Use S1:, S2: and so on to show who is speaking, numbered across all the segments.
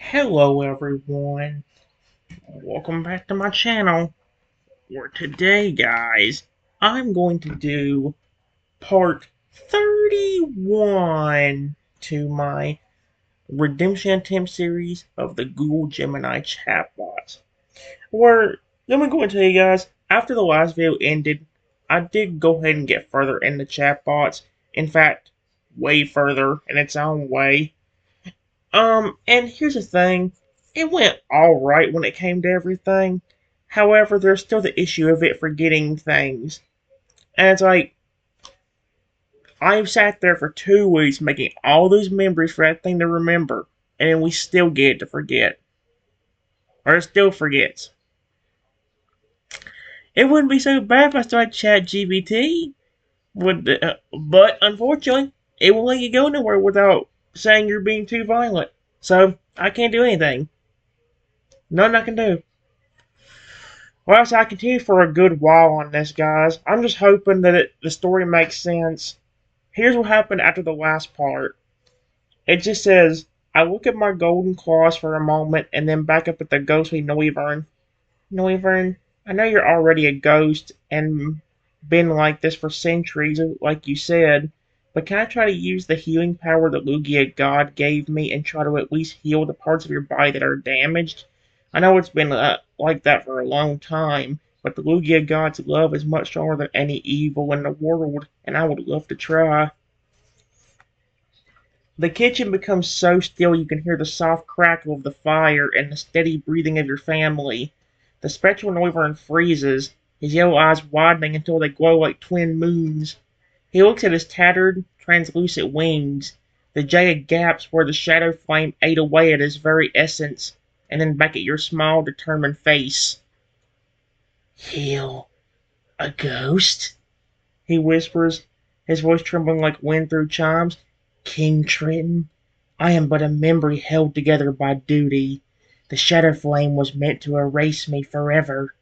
S1: Hello everyone, welcome back to my channel, where today guys, I'm going to do part 31 to my redemption attempt series of the Google Gemini chatbots. Where, let me go and tell you guys, after the last video ended, I did go ahead and get further in the chatbots. In fact, way further in its own way. And here's the thing. It went alright when it came to everything. However, there's still the issue of it forgetting things. And it's like, I've sat there for 2 weeks making all those memories for that thing to remember, and then we still get it to forget. Or it still forgets. It wouldn't be so bad if I started ChatGPT, but unfortunately, it won't let you go nowhere without saying you're being too violent. So, I can't do anything. Nothing I can do. Well, so I continue for a good while on this, guys. I'm just hoping that the story makes sense. Here's what happened after the last part. It just says, I look at my golden claws for a moment and then back up at the ghostly Noivern. Noivern, I know you're already a ghost and been like this for centuries, like you said, but can I try to use the healing power the Lugia God gave me and try to at least heal the parts of your body that are damaged? I know it's been like that for a long time, but the Lugia God's love is much stronger than any evil in the world, and I would love to try. The kitchen becomes so still you can hear the soft crackle of the fire and the steady breathing of your family. The spectral Noivern freezes, his yellow eyes widening until they glow like twin moons. He looks at his tattered, translucent wings, the jagged gaps where the shadow flame ate away at his very essence, and then back at your small, determined face. Heal a ghost? He whispers, his voice trembling like wind through chimes. King Triton, I am but a memory held together by duty. The shadow flame was meant to erase me forever.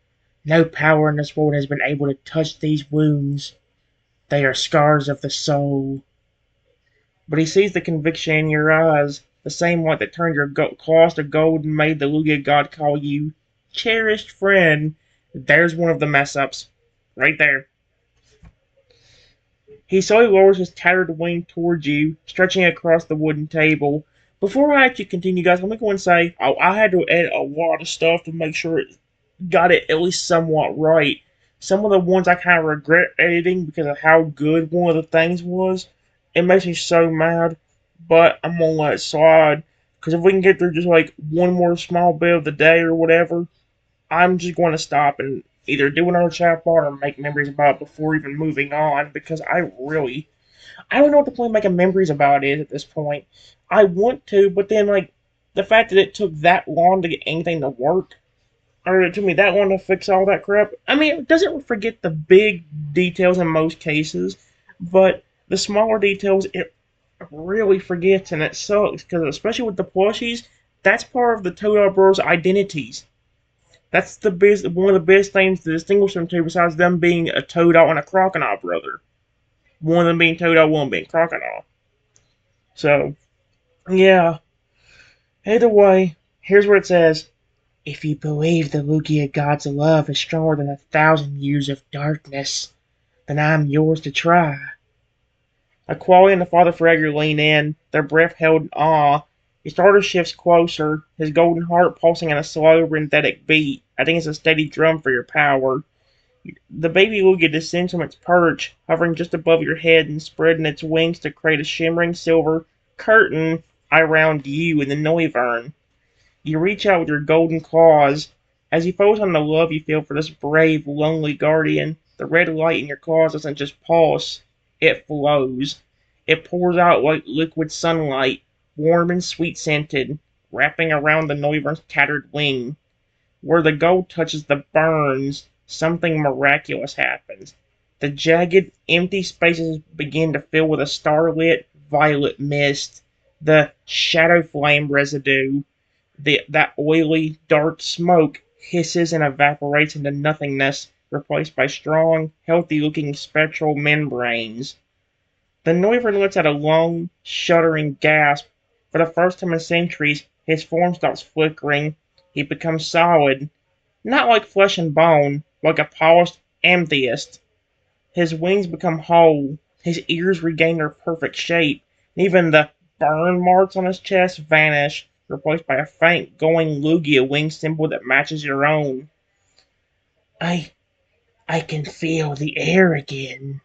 S1: No power in this world has been able to touch these wounds. They are scars of the soul. But he sees the conviction in your eyes, the same light that turned your claws to gold and made the Lugia God call you cherished friend. There's one of the mess-ups. Right there. He slowly lowers his tattered wing towards you, stretching across the wooden table. Before I actually continue, guys, let me go and say, I had to edit a lot of stuff to make sure it got it at least somewhat right. Some of the ones I kind of regret editing because of how good one of the things was. It makes me so mad, but I'm gonna let it slide. Because if we can get through just like one more small bit of the day or whatever, I'm just going to stop and either do another chatbot or make memories about it before even moving on because I don't know what the point of making memories about it is at this point. I want to, but then like the fact that it took that long to get anything to work, or it took me that long to fix all that crap. I mean, it doesn't forget the big details in most cases, but the smaller details it really forgets and it sucks because especially with the plushies, that's part of the Toad Bros' identities. That's one of the biggest things to distinguish them two, besides them being a Toadal and a Crocodile brother. One of them being Toadal, one being Crocodile. So, yeah. Either way, here's what it says. If you believe the Lugia God's love is stronger than 1,000 years of darkness, then I'm yours to try. Aquali and the Father Fragger lean in, their breath held in awe. His starter shifts closer, his golden heart pulsing in a slow, rhythmic beat. I think it's a steady drum for your power. The baby Lugia descends from its perch, hovering just above your head and spreading its wings to create a shimmering silver curtain around you and the Noivern. You reach out with your golden claws. As you focus on the love you feel for this brave, lonely guardian, the red light in your claws doesn't just pulse, it flows. It pours out like liquid sunlight, warm and sweet-scented, wrapping around the Noivern's tattered wing. Where the gold touches the burns, something miraculous happens. The jagged, empty spaces begin to fill with a starlit, violet mist. The shadow flame residue, that oily, dark smoke, hisses and evaporates into nothingness, replaced by strong, healthy-looking spectral membranes. The Noivern lets out a long, shuddering gasp. For the first time in centuries, His form stops flickering. He becomes solid, not like flesh and bone, like a polished amethyst. His wings become whole, his ears regain their perfect shape, and even the burn marks on his chest vanish, replaced by a faint, glowing Lugia wing symbol that matches your own. I I can feel the air again,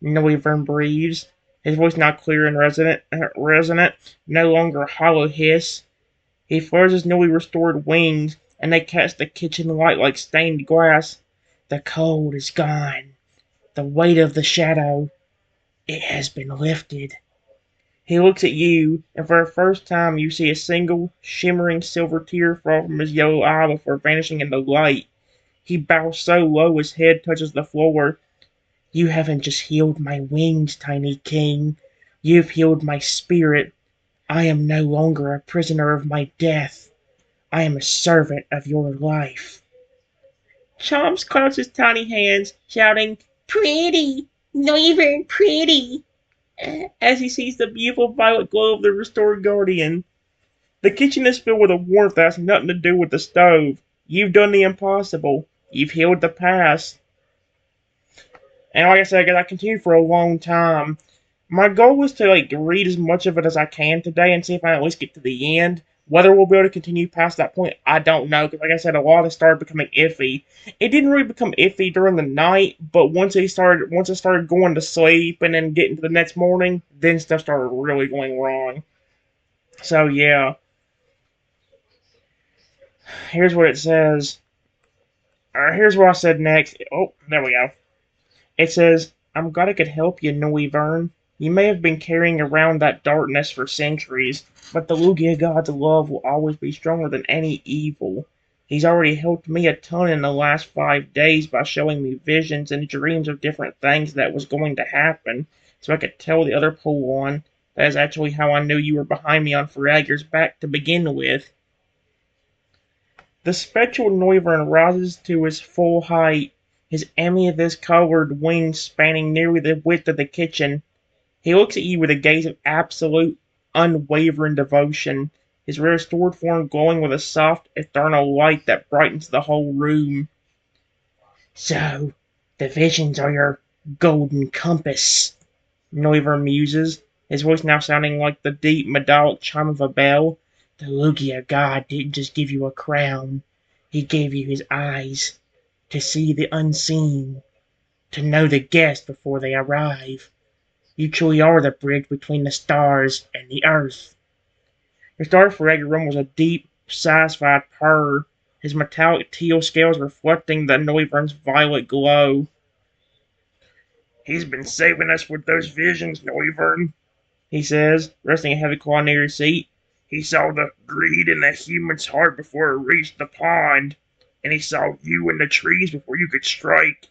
S1: Noivern breathes, his voice now clear and resonant, no longer a hollow hiss. He flares his newly restored wings, and they catch the kitchen light like stained glass. The cold is gone. The weight of the shadow, it has been lifted. He looks at you, and for the first time you see a single, shimmering silver tear fall from his yellow eye before vanishing in the light. He bows so low his head touches the floor. You haven't just healed my wings, tiny king. You've healed my spirit. I am no longer a prisoner of my death. I am a servant of your life. Chomps claps his tiny hands, shouting, "Pretty! Not even pretty!" as he sees the beautiful violet glow of the restored guardian. The kitchen is filled with a warmth that has nothing to do with the stove. You've done the impossible. You've healed the past. And like I said, I continued for a long time. My goal was to read as much of it as I can today and see if I at least get to the end. Whether we'll be able to continue past that point, I don't know. Because like I said, a lot of it started becoming iffy. It didn't really become iffy during the night, but once I started going to sleep and then getting to the next morning, then stuff started really going wrong. So yeah, here's what it says. Here's what I said next. Oh, there we go. It says, "I'm glad I could help you, Noivern. You may have been carrying around that darkness for centuries, but the Lugia God's love will always be stronger than any evil. He's already helped me a ton in the last 5 days by showing me visions and dreams of different things that was going to happen, so I could tell the other Pokemon. That is actually how I knew you were behind me on Feragir's back to begin with." The spectral Noivern rises to his full height, his amethyst-colored wings spanning nearly the width of the kitchen. He looks at you with a gaze of absolute, unwavering devotion, his restored form glowing with a soft, eternal light that brightens the whole room. "So, the visions are your golden compass," Noivern muses, his voice now sounding like the deep, metallic chime of a bell. "The Lugia God didn't just give you a crown, he gave you his eyes, to see the unseen, to know the guests before they arrive. You truly are the bridge between the stars and the earth." The star Ferretti room was a deep, satisfied purr, his metallic teal scales reflecting the Noivern's violet glow. "He's been saving us with those visions, Noivern," he says, resting a heavy claw near his seat. "He saw the greed in the human's heart before it reached the pond, and he saw you in the trees before you could strike.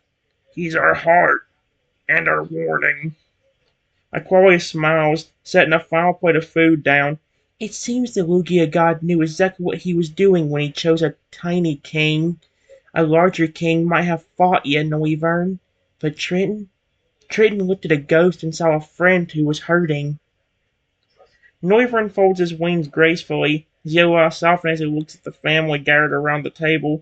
S1: He's our heart, and our warning." Aqualia smiles, setting a final plate of food down. "It seems the Lugia God knew exactly what he was doing when he chose a tiny king. A larger king might have fought you, Noivern, but Trenton looked at a ghost and saw a friend who was hurting." Noivern folds his wings gracefully, his yellow eyes soften as he looks at the family gathered around the table.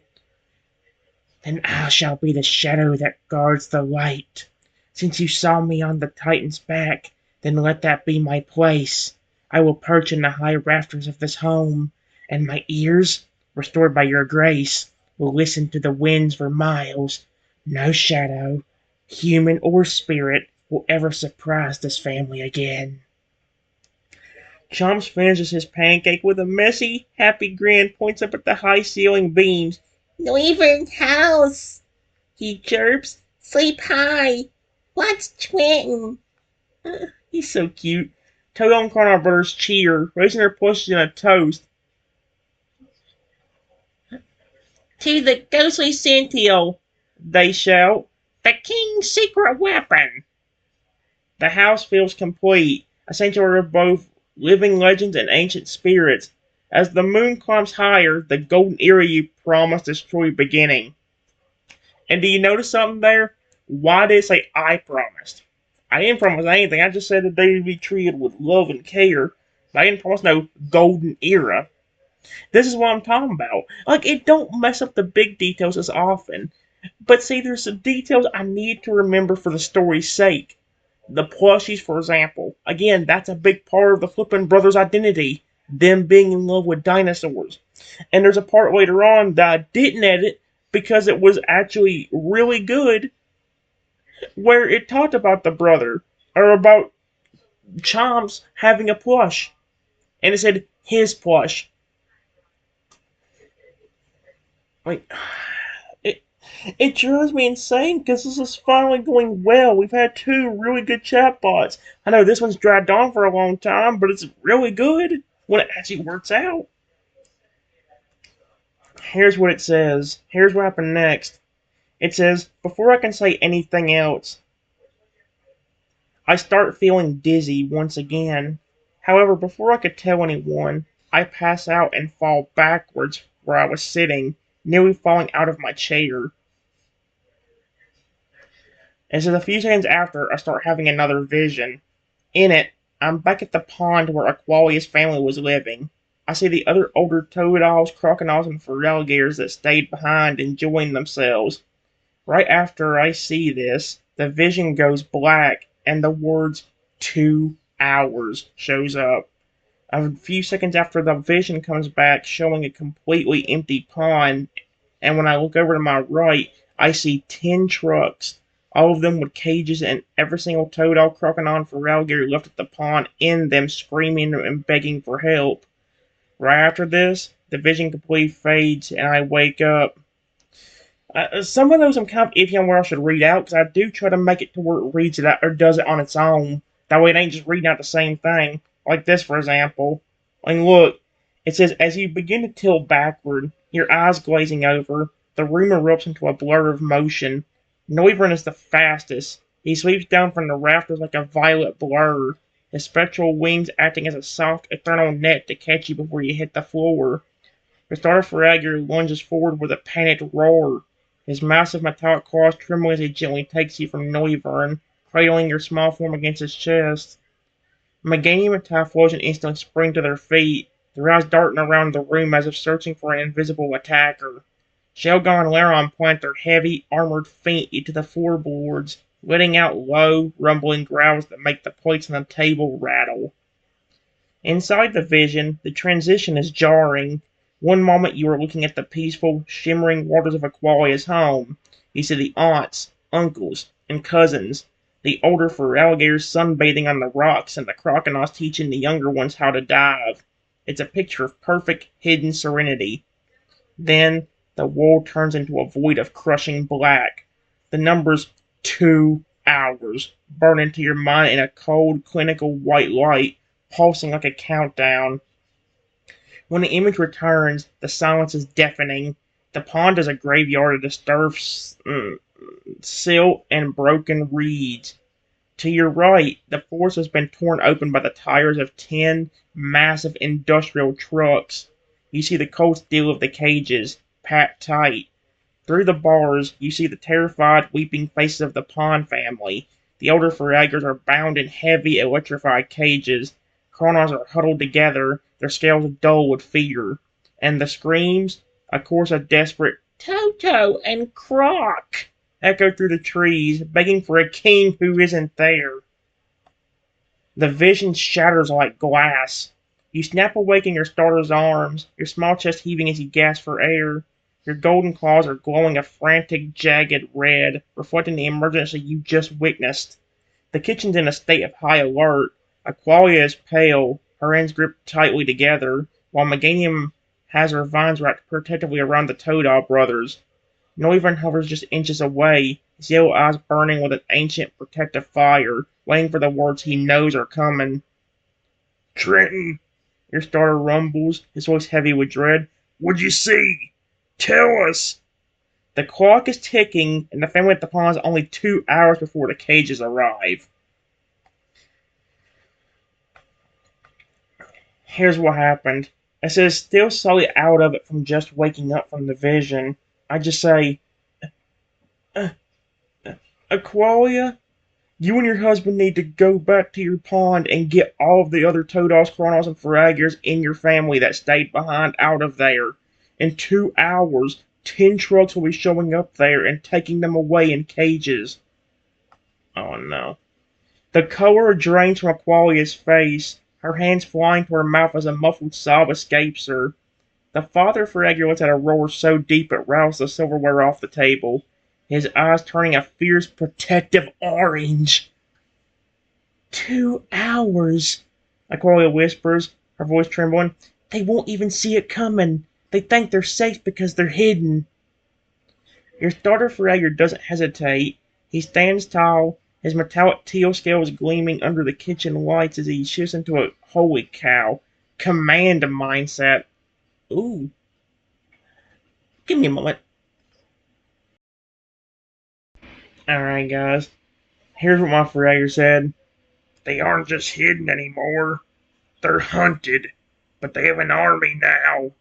S1: "Then I shall be the shadow that guards the light. Since you saw me on the Titan's back, then let that be my place. I will perch in the high rafters of this home, and my ears, restored by your grace, will listen to the winds for miles. No shadow, human or spirit, will ever surprise this family again." Chomps finishes his pancake with a messy, happy grin, points up at the high ceiling beams. "Noivern's house," he chirps. "Sleep high. Watch Trenton." He's so cute. Toto and Connor brothers cheer, raising their plushies in a toast. "To the ghostly Sentinel," they shout. "The king's secret weapon." The house feels complete, a sanctuary of both living legends and ancient spirits. As the moon climbs higher, the golden era you promised is truly beginning. And do you notice something there? Why did it say "I promised"? I didn't promise anything. I just said that they would be treated with love and care. But I didn't promise no golden era. This is what I'm talking about. Like, it don't mess up the big details as often. But see, there's some details I need to remember for the story's sake. The plushies, for example. Again, that's a big part of the Flippin' Brothers' identity. Them being in love with dinosaurs. And there's a part later on that I didn't edit because it was actually really good where it talked about the brother or about Chomps having a plush. And it said his plush. Like, it, it drives me insane because this is finally going well. We've had two really good chatbots. I know this one's dragged on for a long time, but it's really good when it actually works out. Here's what it says. Here's what happened next. It says, before I can say anything else, I start feeling dizzy once again. However, before I could tell anyone, I pass out and fall backwards where I was sitting, nearly falling out of my chair. And so a few seconds after, I start having another vision. In it, I'm back at the pond where Aqualia's family was living. I see the other older toadals, crocodiles, and alligators that stayed behind enjoying themselves. Right after I see this, the vision goes black and the words 2 hours shows up. A few seconds after the vision comes back showing a completely empty pond, and when I look over to my right, I see 10 trucks, all of them with cages and every single toad, crocodile, and alligator left at the pond in them screaming and begging for help. Right after this, the vision completely fades and I wake up. Some of those I'm kind of iffy on where I should read out because I do try to make it to where it reads it out or does it on its own. That way it ain't just reading out the same thing. Like this, for example. And look, it says, as you begin to tilt backward, your eyes glazing over, the room erupts into a blur of motion. Noivern is the fastest. He sweeps down from the rafters like a violet blur, his spectral wings acting as a soft, ethereal net to catch you before you hit the floor. The starter fragger lunges forward with a panicked roar, his massive metallic claws trembling as he gently takes you from Noivern, cradling your small form against his chest. Meganium and Typhlosion instantly spring to their feet, their eyes darting around the room as if searching for an invisible attacker. Shelgon and Laron plant their heavy, armored feet into the floorboards, letting out low, rumbling growls that make the plates on the table rattle. Inside the vision, the transition is jarring. One moment you are looking at the peaceful, shimmering waters of Aqualia's home. You see the aunts, uncles, and cousins, the older alligators sunbathing on the rocks and the crocodiles teaching the younger ones how to dive. It's a picture of perfect, hidden serenity. Then, the world turns into a void of crushing black. The numbers 2 hours burn into your mind in a cold, clinical white light, pulsing like a countdown. When the image returns, the silence is deafening. The pond is a graveyard of disturbed silt and broken reeds. To your right, the forest has been torn open by the tires of 10 massive industrial trucks. You see the cold steel of the cages, packed tight. Through the bars, you see the terrified, weeping faces of the Pond family. The older fraggers are bound in heavy, electrified cages. Chronos are huddled together, their scales dull with fear. And the screams, a chorus of desperate Toto and Croc, echo through the trees, begging for a king who isn't there. The vision shatters like glass. You snap awake in your starter's arms, your small chest heaving as you gasp for air. Your golden claws are glowing a frantic, jagged red, reflecting the emergency you just witnessed. The kitchen's in a state of high alert. Aqualia is pale, her hands gripped tightly together, while Meganium has her vines wrapped protectively around the Toadal brothers. Noivern hovers just inches away, his yellow eyes burning with an ancient protective fire, waiting for the words he knows are coming. Trenton, your starter rumbles, his voice heavy with dread. What'd you see? Tell us! The clock is ticking, and the family at the pond is only 2 hours before the cages arrive. Here's what happened. I says, still solid out of it from just waking up from the vision. I just say, Aqualia? You and your husband need to go back to your pond and get all of the other Todos, Chronos, and Faragers in your family that stayed behind out of there. In 2 hours, 10 trucks will be showing up there and taking them away in cages. Oh no. The color drains from Aqualia's face, her hands flying to her mouth as a muffled sob escapes her. The father Faragur lets out a roar so deep it roused the silverware off the table, his eyes turning a fierce protective orange. 2 hours, Aqualia whispers, her voice trembling. They won't even see it coming. They think they're safe because they're hidden. Your starter Faragur doesn't hesitate. He stands tall, his metallic teal scales gleaming under the kitchen lights as he shifts into a holy cow, command mindset. Ooh, give me a moment. Alright, guys. Here's what my Faragur said. They aren't just hidden anymore. They're hunted. But they have an army now.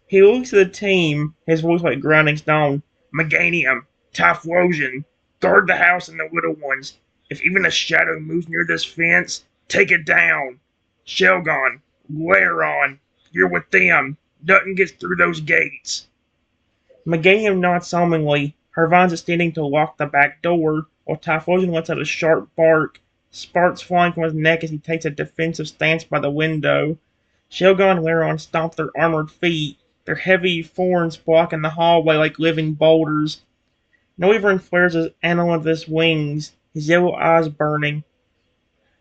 S1: He looks at the team, his voice like grinding stone. Meganium, Typhlosion, guard the house and the little ones. If even a shadow moves near this fence, take it down. Shelgon, Laron, you're with them. Nothing gets through those gates. Meganium nods solemnly, her vines extending to lock the back door, while Typhlosion lets out a sharp bark, sparks flying from his neck as he takes a defensive stance by the window. Shelgon and Laron stomp their armored feet, their heavy forms blocking the hallway like living boulders. Noivern flares his analythous wings, his yellow eyes burning.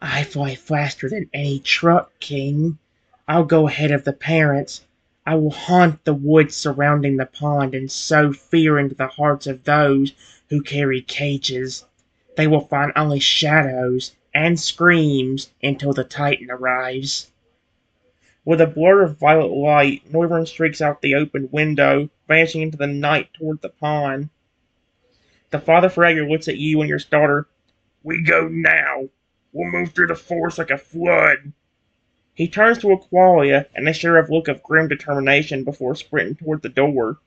S1: I fly faster than any truck, King. I'll go ahead of the parents. I will haunt the woods surrounding the pond and sow fear into the hearts of those who carry cages. They will find only shadows and screams until the Titan arrives. With a blur of violet light, Noivern streaks out the open window, vanishing into the night toward the pond. The father Faragur looks at you and your starter. We go now. We'll move through the forest like a flood. He turns to Aqualia, and they share a look of grim determination before sprinting toward the door.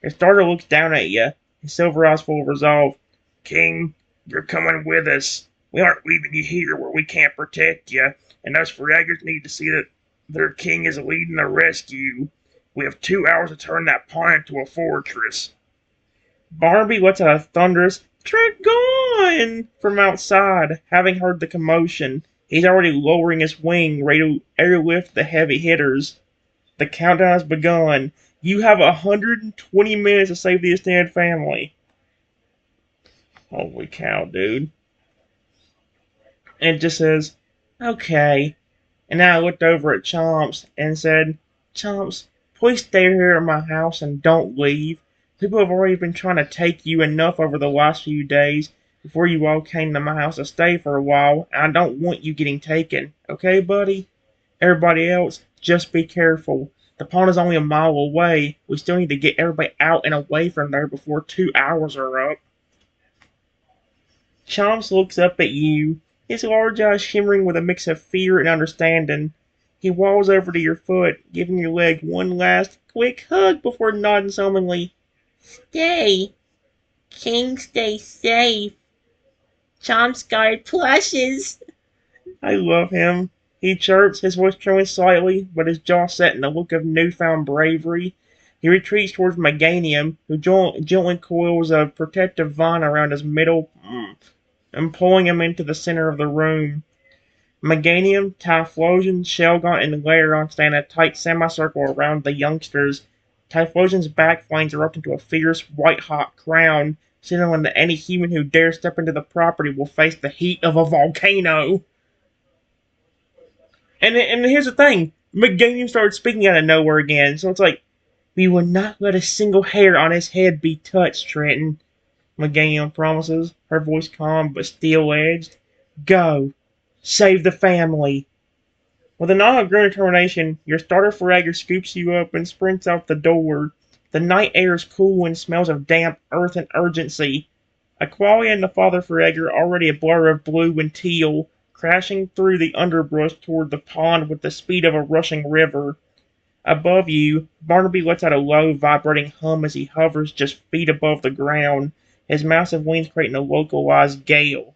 S1: Your starter looks down at you, his silver eyes full of resolve. King, you're coming with us. We aren't leaving you here where we can't protect you, and us Faragers need to see that their king is leading the rescue. We have 2 hours to turn that pond into a fortress. Barnaby lets out a thunderous "Dragon!" from outside, having heard the commotion. He's already lowering his wing, ready to airlift the heavy hitters. The countdown has begun. You have 120 minutes to save the extended family. Holy cow, dude. And it just says, okay. And now I looked over at Chomps and said, Chomps, please stay here in my house and don't leave. People have already been trying to take you enough over the last few days before you all came to my house to stay for a while, and I don't want you getting taken. Okay, buddy? Everybody else, just be careful. The pond is only a mile away. We still need to get everybody out and away from there before 2 hours are up. Chomps looks up at you, his large eyes shimmering with a mix of fear and understanding. He walls over to your foot, giving your leg one last quick hug before nodding solemnly. Stay. King, stay safe. Chomps guard plushes. I love him. He chirps, his voice trembling slightly, but his jaw set in a look of newfound bravery. He retreats towards Meganium, who gently coils a protective vine around his middle and pulling him into the center of the room. Meganium, Typhlosion, Shelgon, and Laron stand in a tight semicircle around the youngsters. Typhlosion's back flames erupt into a fierce, white-hot crown, signaling that any human who dares step into the property will face the heat of a volcano. And here's the thing, Meganium started speaking out of nowhere again, so it's like, we will not let a single hair on his head be touched, Trenton. Meganium promises, her voice calm but steel-edged. Go. Save the family. With a nod of grim determination, your starter Faragur scoops you up and sprints out the door. The night air is cool and smells of damp earth and urgency. Aqualia and the father Faragur are already a blur of blue and teal, crashing through the underbrush toward the pond with the speed of a rushing river. Above you, Barnaby lets out a low, vibrating hum as he hovers just feet above the ground, his massive wings creating a localized gale.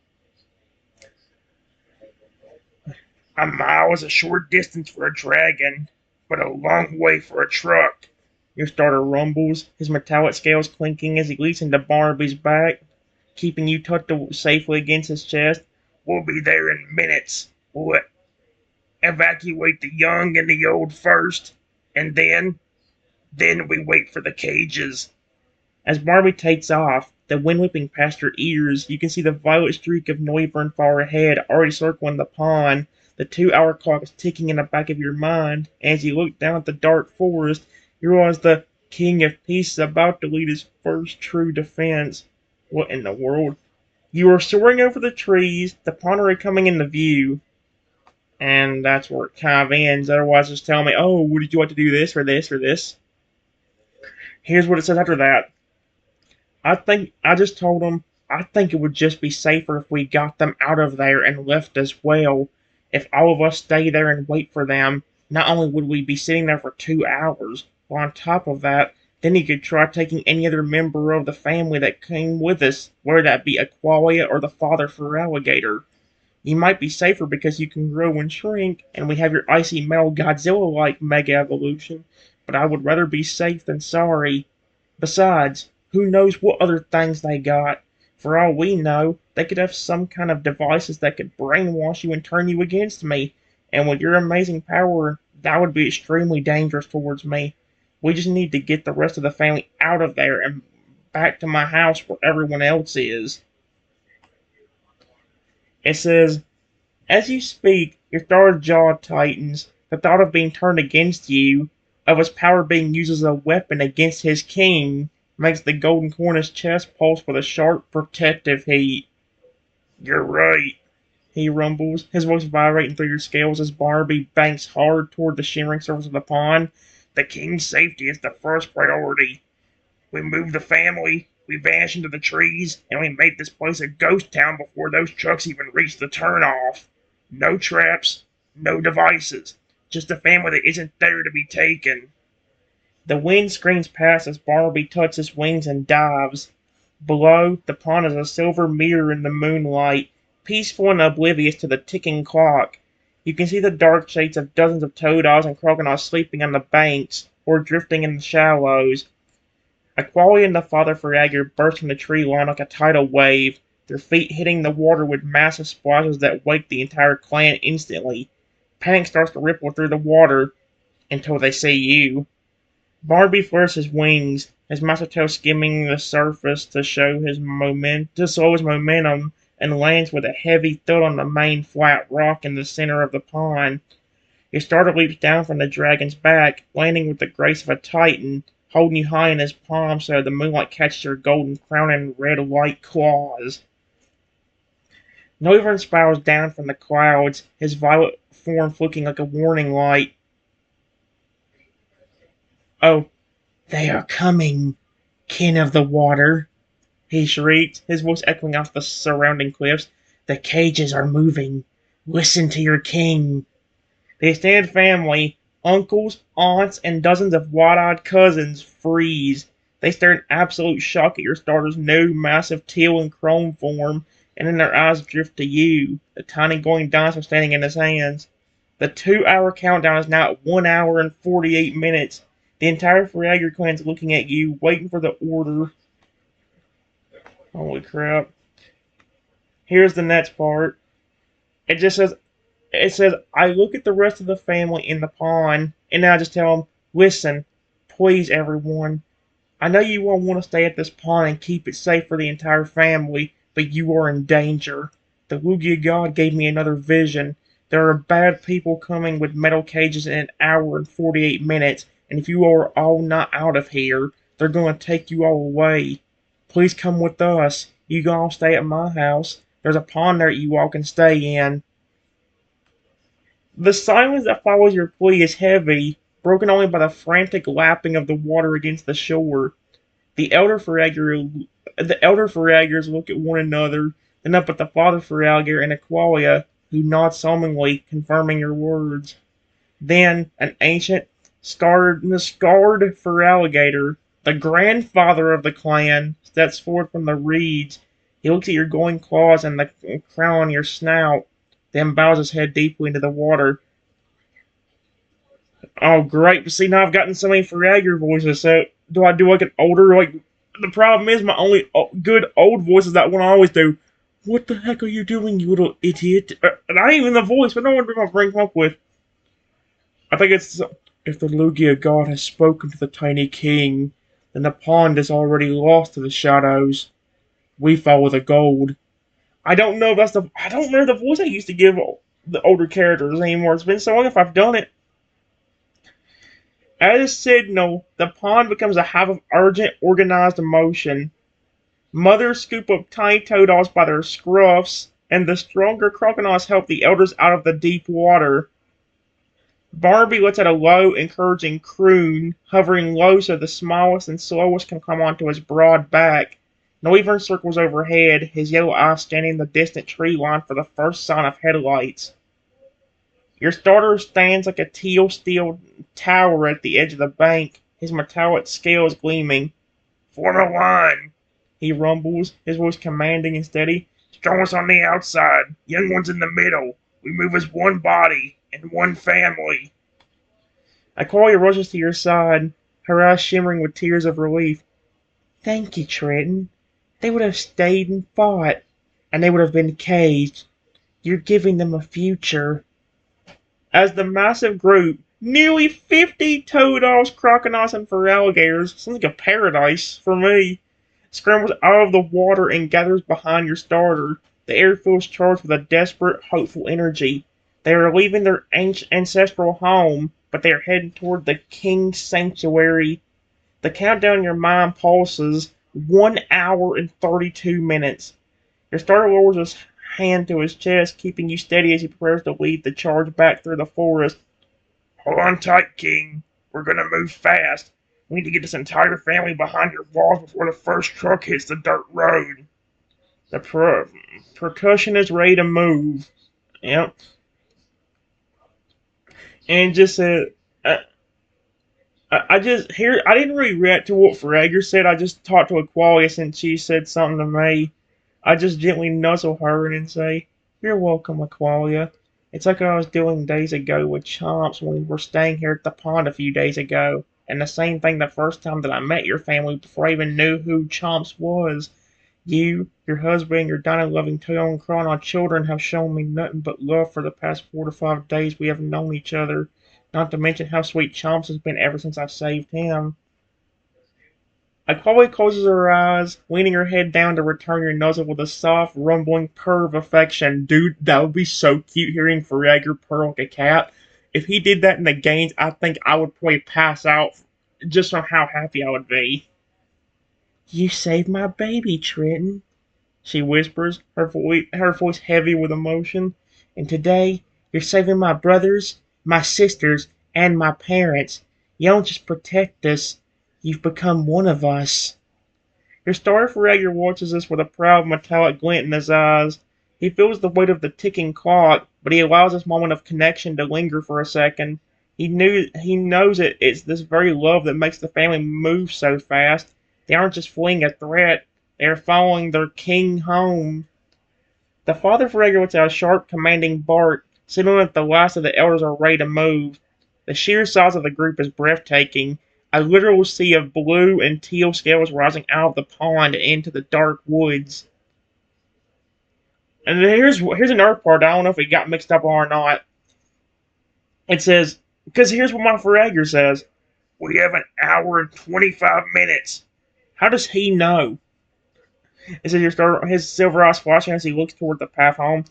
S1: A mile is a short distance for a dragon, but a long way for a truck. Your starter rumbles, his metallic scales clinking as he leaps into Barnaby's back, keeping you tucked safely against his chest. We'll be there in minutes. We'll evacuate the young and the old first, and then we wait for the cages. As Barbie takes off, the wind whipping past her ears, you can see the violet streak of Noivern far ahead, already circling the pond. The 2 hour clock is ticking in the back of your mind. As you look down at the dark forest, you realize the King of Peace is about to lead his first true defense. What in the world? You are soaring over the trees, the pond already coming into view. And that's where it kind of ends. Otherwise, just tell me, oh, would you like to do this or this or this? Here's what it says after that. I just told them I think it would just be safer if we got them out of there and left as well. If all of us stay there and wait for them, not only would we be sitting there for 2 hours, but on top of that, then you could try taking any other member of the family that came with us, whether that be Aqualia or the father for alligator. You might be safer because you can grow and shrink, and we have your icy metal Godzilla-like mega evolution, but I would rather be safe than sorry. Besides, who knows what other things they got? For all we know, they could have some kind of devices that could brainwash you and turn you against me, and with your amazing power, that would be extremely dangerous towards me. We just need to get the rest of the family out of there and back to my house where everyone else is. It says, as you speak, your star's jaw tightens. The thought of being turned against you, of his power being used as a weapon against his king, makes the golden corner's chest pulse with a sharp, protective heat. You're right, he rumbles, his voice vibrating through your scales as Barbie banks hard toward the shimmering surface of the pond. The king's safety is the first priority. We moved the family, we vanished into the trees, and we made this place a ghost town before those trucks even reached the turnoff. No traps, no devices, just a family that isn't there to be taken. The wind screams past as Barnaby tucks his wings and dives. Below, the pond is a silver mirror in the moonlight, peaceful and oblivious to the ticking clock. You can see the dark shades of dozens of toads and crocodiles sleeping on the banks, or drifting in the shallows. Aqualia and the father Ferragur burst from the tree line like a tidal wave, their feet hitting the water with massive splashes that wake the entire clan instantly. Panic starts to ripple through the water until they see you. Barbie flares his wings, his massive tail skimming the surface to show his to slow his momentum, and lands with a heavy thud on the main flat rock in the center of the pond. Your starter leaps down from the dragon's back, landing with the grace of a titan, holding you high in his palm so the moonlight catches your golden crown and red light claws. Noivern spirals down from the clouds, his violet form flicking like a warning light. Oh, they are coming, kin of the water, he shrieked, his voice echoing off the surrounding cliffs. The cages are moving. Listen to your king. The extended family, uncles, aunts, and dozens of wide-eyed cousins, freeze. They stare in absolute shock at your starter's new, massive teal and chrome form, and then their eyes drift to you, the tiny glowing dinosaur standing in his hands. The 2 hour countdown is now at 1 hour and 48 minutes. The entire Ferragur clan is looking at you, waiting for the order. Holy crap. Here's the next part. It says, I look at the rest of the family in the pond, and I just tell them, listen, please everyone, I know you all want to stay at this pond and keep it safe for the entire family, but you are in danger. The Lugia god gave me another vision. There are bad people coming with metal cages in 1 hour and 48 minutes, and if you are all not out of here, they're going to take you all away. Please come with us. You can all stay at my house. There's a pond there you all can stay in. The silence that follows your plea is heavy, broken only by the frantic lapping of the water against the shore. The elder Ferragers look at one another, then up at the father Ferragur and Aqualia, who nod solemnly, confirming your words. Then an ancient, scarred Feraligator, the grandfather of the clan, steps forth from the reeds. He looks at your glowing claws and the crown on your snout. then bows his head deeply into the water. Oh, great. But see, now I've gotten so many Fragger voices, so do I do like an older, like, the problem is my only good old voice is that one I always do. What the heck are you doing, you little idiot? Not even the voice, but no one my brain come up with. I think it's, if the Lugia god has spoken to the tiny king, then the pond is already lost to the shadows. We follow the gold. I don't know if that's the, I don't remember the voice I used to give the older characters anymore. It's been so long if I've done it. As a signal, the pond becomes a hive of urgent, organized emotion. Mothers scoop up tiny toadals by their scruffs, and the stronger crocodiles help the elders out of the deep water. Barbie lets out a low, encouraging croon, hovering low so the smallest and slowest can come onto his broad back. Noivern circles overhead, his yellow eyes scanning the distant tree line for the first sign of headlights. Your starter stands like a teal steel tower at the edge of the bank, his metallic scales gleaming. Form a line, he rumbles, his voice commanding and steady. Strongest on the outside, young ones in the middle. We move as one body and one family. Aqualia rushes to your side, her eyes shimmering with tears of relief. Thank you, Trenton. They would have stayed and fought, and they would have been caged. You're giving them a future. As the massive group, nearly 50 toadals, crocodiles, and alligators, sounds like a paradise for me, scrambles out of the water and gathers behind your starter. The air feels charged with a desperate, hopeful energy. They are leaving their ancestral home, but they are heading toward the King's Sanctuary. The countdown in your mind pulses, 1 hour and 32 minutes. Your starter lowers his hand to his chest, keeping you steady as he prepares to lead the charge back through the forest. Hold on tight, King. We're gonna move fast. We need to get this entire family behind your walls before the first truck hits the dirt road. The percussion is ready to move. Yep. And just said, I just here. I didn't really react to what Fragger said. I just talked to Aquarius and she said something to me. I just gently nuzzle her and say, "You're welcome, Aqualia. It's like I was doing days ago with Chomps when we were staying here at the pond a few days ago, and the same thing the first time that I met your family before I even knew who Chomps was. You, your husband, your Dino-loving Toyo and Chrono children have shown me nothing but love for the past 4 to 5 days we have known each other. Not to mention how sweet Chomps has been ever since I saved him." Aqualia closes her eyes, leaning her head down to return your nuzzle with a soft, rumbling purr of affection. Dude, that would be so cute hearing Fragger purr like a cat. If he did that in the games, I think I would probably pass out just from how happy I would be. You saved my baby, Trenton, she whispers, her voice heavy with emotion. And today, you're saving my brothers, my sisters, and my parents. You don't just protect us, you've become one of us. Your Starfragger watches us with a proud metallic glint in his eyes. He feels the weight of the ticking clock, but he allows this moment of connection to linger for a second. He knows it's this very love that makes the family move so fast. They aren't just fleeing a threat, they are following their king home. The father Fragger lets out a sharp, commanding bark, signaling that the last of the elders are ready to move. The sheer size of the group is breathtaking. A literal sea of blue and teal scales rising out of the pond and into the dark woods. And here's another part. I don't know if it got mixed up or not. It says, because here's what my Fragger says. We have an hour and 25 minutes. How does he know? It says his silver eyes flashing as he looks toward the path home.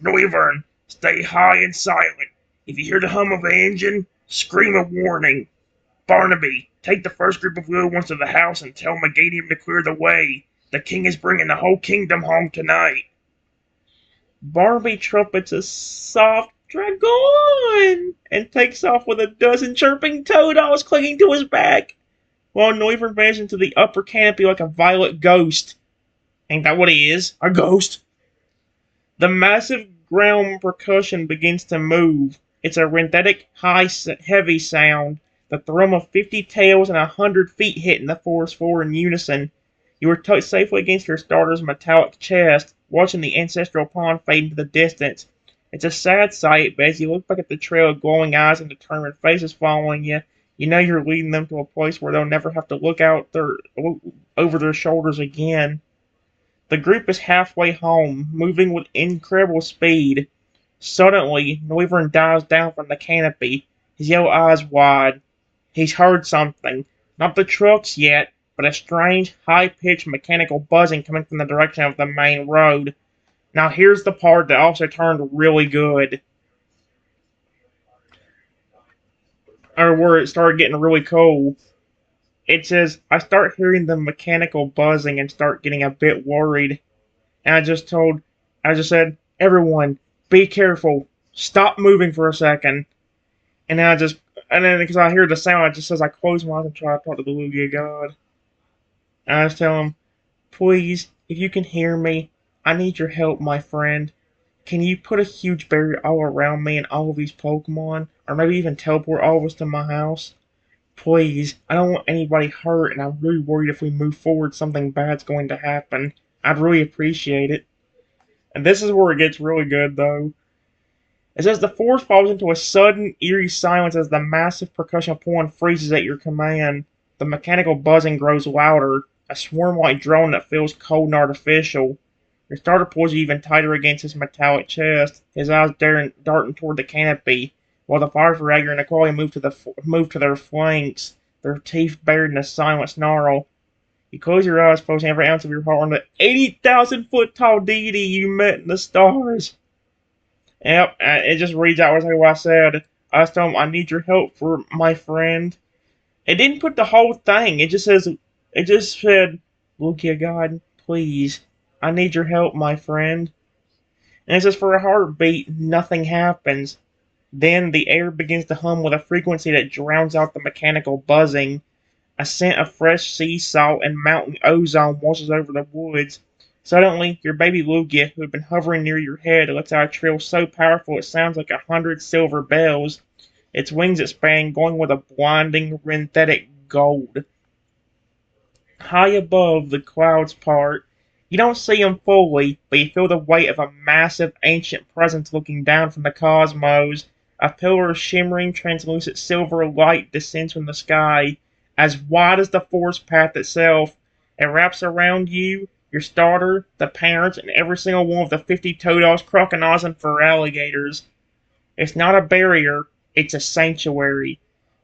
S1: Noivern, stay high and silent. If you hear the hum of an engine, scream a warning. Barnaby, take the first group of little ones to the house and tell Megadium to clear the way. The king is bringing the whole kingdom home tonight. Barnaby trumpets a soft dragon and takes off with a dozen chirping toadals clinging to his back, while Noivern vanishes into the upper canopy like a violet ghost. Ain't that what he is? A ghost? The massive ground percussion begins to move. It's a renthetic, high, heavy sound. The thrum of 50 tails and 100 feet hitting the forest floor in unison. You are tucked safely against your starter's metallic chest, watching the ancestral pond fade into the distance. It's a sad sight, but as you look back at the trail of glowing eyes and determined faces following you, you know you're leading them to a place where they'll never have to look over their shoulders again. The group is halfway home, moving with incredible speed. Suddenly, Wyvern dives down from the canopy, his yellow eyes wide. He's heard something. Not the trucks yet, but a strange, high-pitched mechanical buzzing coming from the direction of the main road. Now here's the part that also turned really good. Or where it started getting really cool. It says, I start hearing the mechanical buzzing and start getting a bit worried. And I just said, everyone, be careful. Stop moving for a second. And then because I hear the sound, it just says I close my eyes and try to talk to the Lugia God. And I just tell him, please, if you can hear me, I need your help, my friend. Can you put a huge barrier all around me and all of these Pokemon? Or maybe even teleport all of us to my house? Please, I don't want anybody hurt, and I'm really worried if we move forward something bad's going to happen. I'd really appreciate it. And this is where it gets really good, though. It says the forest falls into a sudden, eerie silence as the massive percussion horn freezes at your command. The mechanical buzzing grows louder, a swarm-like drone that feels cold and artificial. Your starter pulls you even tighter against his metallic chest, his eyes darting toward the canopy, while the fire Firaga and Aqualia move to their flanks, their teeth bared in a silent snarl. You close your eyes, focusing every ounce of your heart on the 80,000-foot tall deity you met in the stars. Yep, it just reads out exactly what I said. I just told him, I need your help for my friend. It didn't put the whole thing. It just said, Lugia God, please. I need your help, my friend. And it says, for a heartbeat, nothing happens. Then the air begins to hum with a frequency that drowns out the mechanical buzzing. A scent of fresh sea salt and mountain ozone washes over the woods. Suddenly, your baby Lugia, who had been hovering near your head, lets out a trill so powerful it sounds like 100 silver bells. Its wings expand, going with a blinding, synthetic gold. High above, the clouds part. You don't see them fully, but you feel the weight of a massive, ancient presence looking down from the cosmos. A pillar of shimmering, translucent silver light descends from the sky, as wide as the forest path itself. It wraps around you, your starter, the parents, and every single one of the 50 Toadogs, crocodiles, and alligators. It's not a barrier, it's a sanctuary.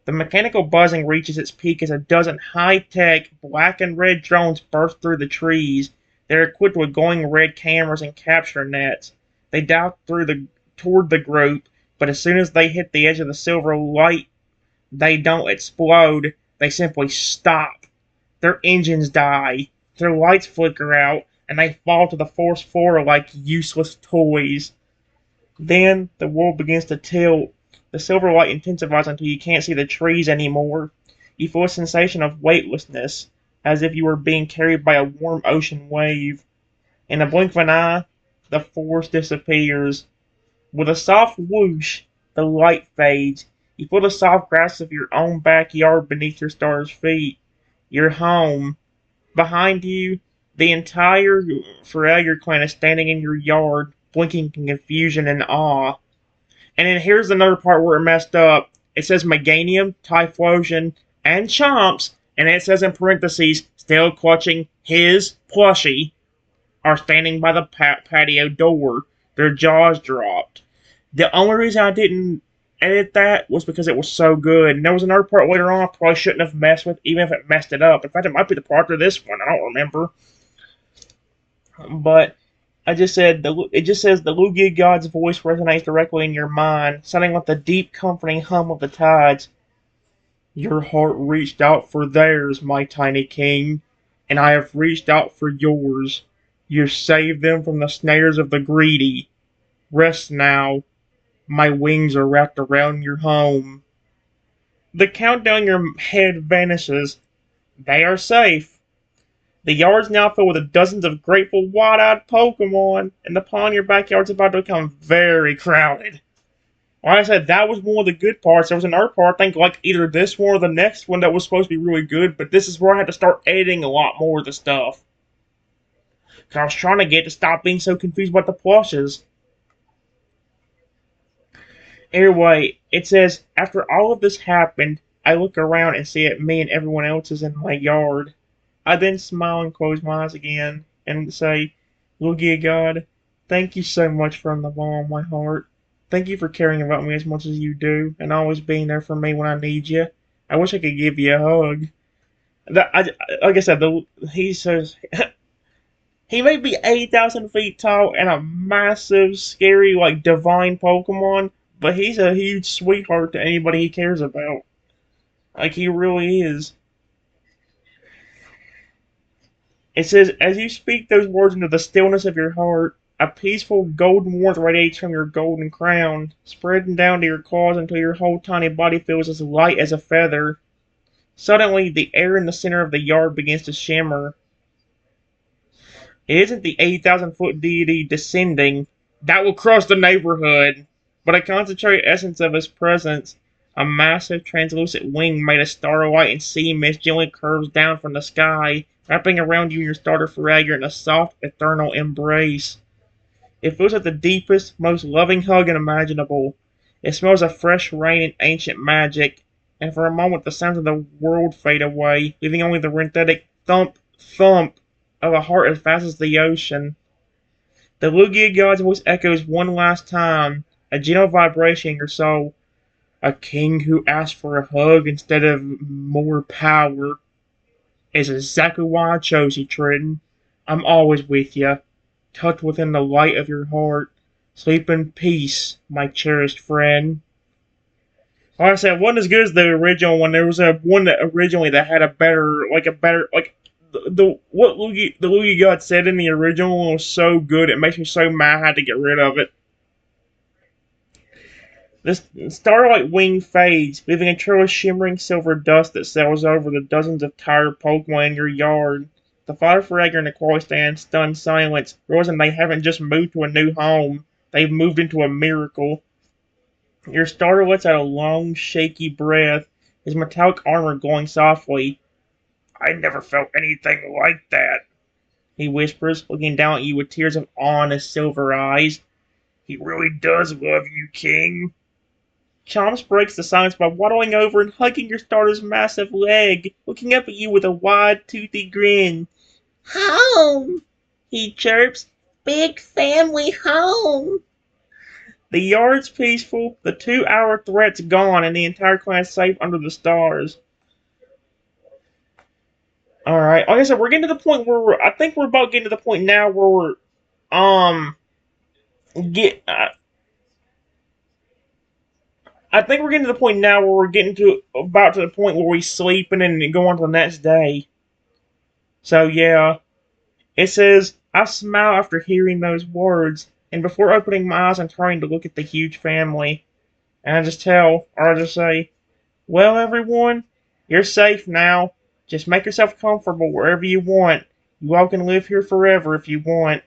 S1: The mechanical buzzing reaches its peak as a dozen high-tech black and red drones burst through the trees. They're equipped with glowing red cameras and capture nets. They dive toward the group, but as soon as they hit the edge of the silver light, they don't explode. They simply stop. Their engines die. Their lights flicker out, and they fall to the forest floor like useless toys. Then the world begins to tilt. The silver light intensifies until you can't see the trees anymore. You feel a sensation of weightlessness, as if you were being carried by a warm ocean wave. In a blink of an eye, the forest disappears. With a soft whoosh, the light fades. You feel the soft grass of your own backyard beneath your starter's feet. You're home. Behind you, the entire Firaga clan is standing in your yard, blinking in confusion and awe. And then here's another part where it messed up. It says Meganium, Typhlosion, and Chomps, and it says in parentheses, still clutching his plushie, are standing by the patio door, their jaws dropped. The only reason I didn't edit that was because it was so good. And there was another part later on I probably shouldn't have messed with, even if it messed it up. In fact, it might be the part of this one. I don't remember. But it just says the Lugia God's voice resonates directly in your mind, sounding like the deep, comforting hum of the tides. Your heart reached out for theirs, my tiny king, and I have reached out for yours. You saved them from the snares of the greedy. Rest now. My wings are wrapped around your home. The countdown in your head vanishes. They are safe. The yard's now filled with dozens of grateful, wide-eyed Pokemon, and the pond in your backyard's about to become very crowded. Like I said, that was one of the good parts. There was another part, I think, like either this one or the next one that was supposed to be really good, but this is where I had to start editing a lot more of the stuff. Because I was trying to get to stop being so confused about the plushes. Anyway, it says, after all of this happened, I look around and see it me and everyone else is in my yard. I then smile and close my eyes again and say, Lugia God, thank you so much from the bottom of my heart. Thank you for caring about me as much as you do and always being there for me when I need you. I wish I could give you a hug. Like I said, he says he may be 8,000 feet tall and a massive, scary, like divine Pokemon, but he's a huge sweetheart to anybody he cares about. Like he really is. It says, as you speak those words into the stillness of your heart, a peaceful golden warmth radiates from your golden crown, spreading down to your claws until your whole tiny body feels as light as a feather. Suddenly, the air in the center of the yard begins to shimmer. It isn't the 8,000-foot deity descending. That will crush the neighborhood. But a concentrated essence of his presence, a massive translucent wing made of starlight and sea mist gently curves down from the sky, wrapping around you and your starter Fragger in a soft, eternal embrace. It feels like the deepest, most loving hug imaginable. It smells of fresh rain and ancient magic, and for a moment the sounds of the world fade away, leaving only the rhythmic thump, thump of a heart as vast as the ocean. The Lugia God's voice echoes one last time, a gentle vibration in your soul. A king who asks for a hug instead of more power is exactly why I chose you, Triton. I'm always with you, tucked within the light of your heart. Sleep in peace, my cherished friend. Like I said, it wasn't as good as the original one. There was a one that originally that had a better the what the Lugia God said in the original one was so good. It makes me so mad I had to get rid of it. This starlight wing fades, leaving a trail of shimmering silver dust that sails over the dozens of tired Pokemon in your yard. The father Fragger and the Quali stand stunned silence, realizing they haven't just moved to a new home. They've moved into a miracle. Your starter lets out a long, shaky breath, his metallic armor glowing softly. I never felt anything like that, he whispers, looking down at you with tears of awe in his silver eyes. He really does love you, King. Chomps breaks the silence by waddling over and hugging your starter's massive leg, looking up at you with a wide, toothy grin. Home, he chirps. Big family home. The yard's peaceful, the 2-hour threat's gone, and the entire clan's safe under the stars. Alright, like I said, we're getting to the point where I think we're about getting to the point now where um, get, I think we're getting to the point now where we're getting to, about to the point where we sleep and then go on to the next day. So yeah, it says, I smile after hearing those words, and before opening my eyes and turning to look at the huge family, and I just say, well, everyone, you're safe now. Just make yourself comfortable wherever you want. You all can live here forever if you want.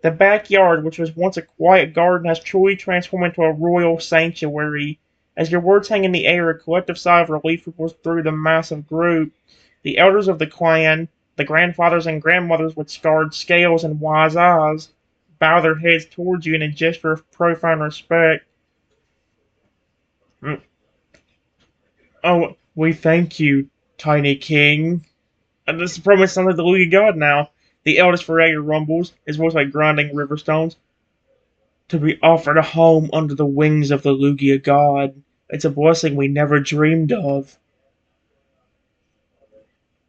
S1: The backyard, which was once a quiet garden, has truly transformed into a royal sanctuary. As your words hang in the air, a collective sigh of relief ripples through the massive group. The elders of the clan, the grandfathers and grandmothers with scarred scales and wise eyes, bow their heads towards you in a gesture of profound respect. Mm. Oh, we thank you, tiny king. And this is probably sounds like the Lugia God now. The eldest Ferreira rumbles, his voice like grinding river stones. To be offered a home under the wings of the Lugia God. It's a blessing we never dreamed of.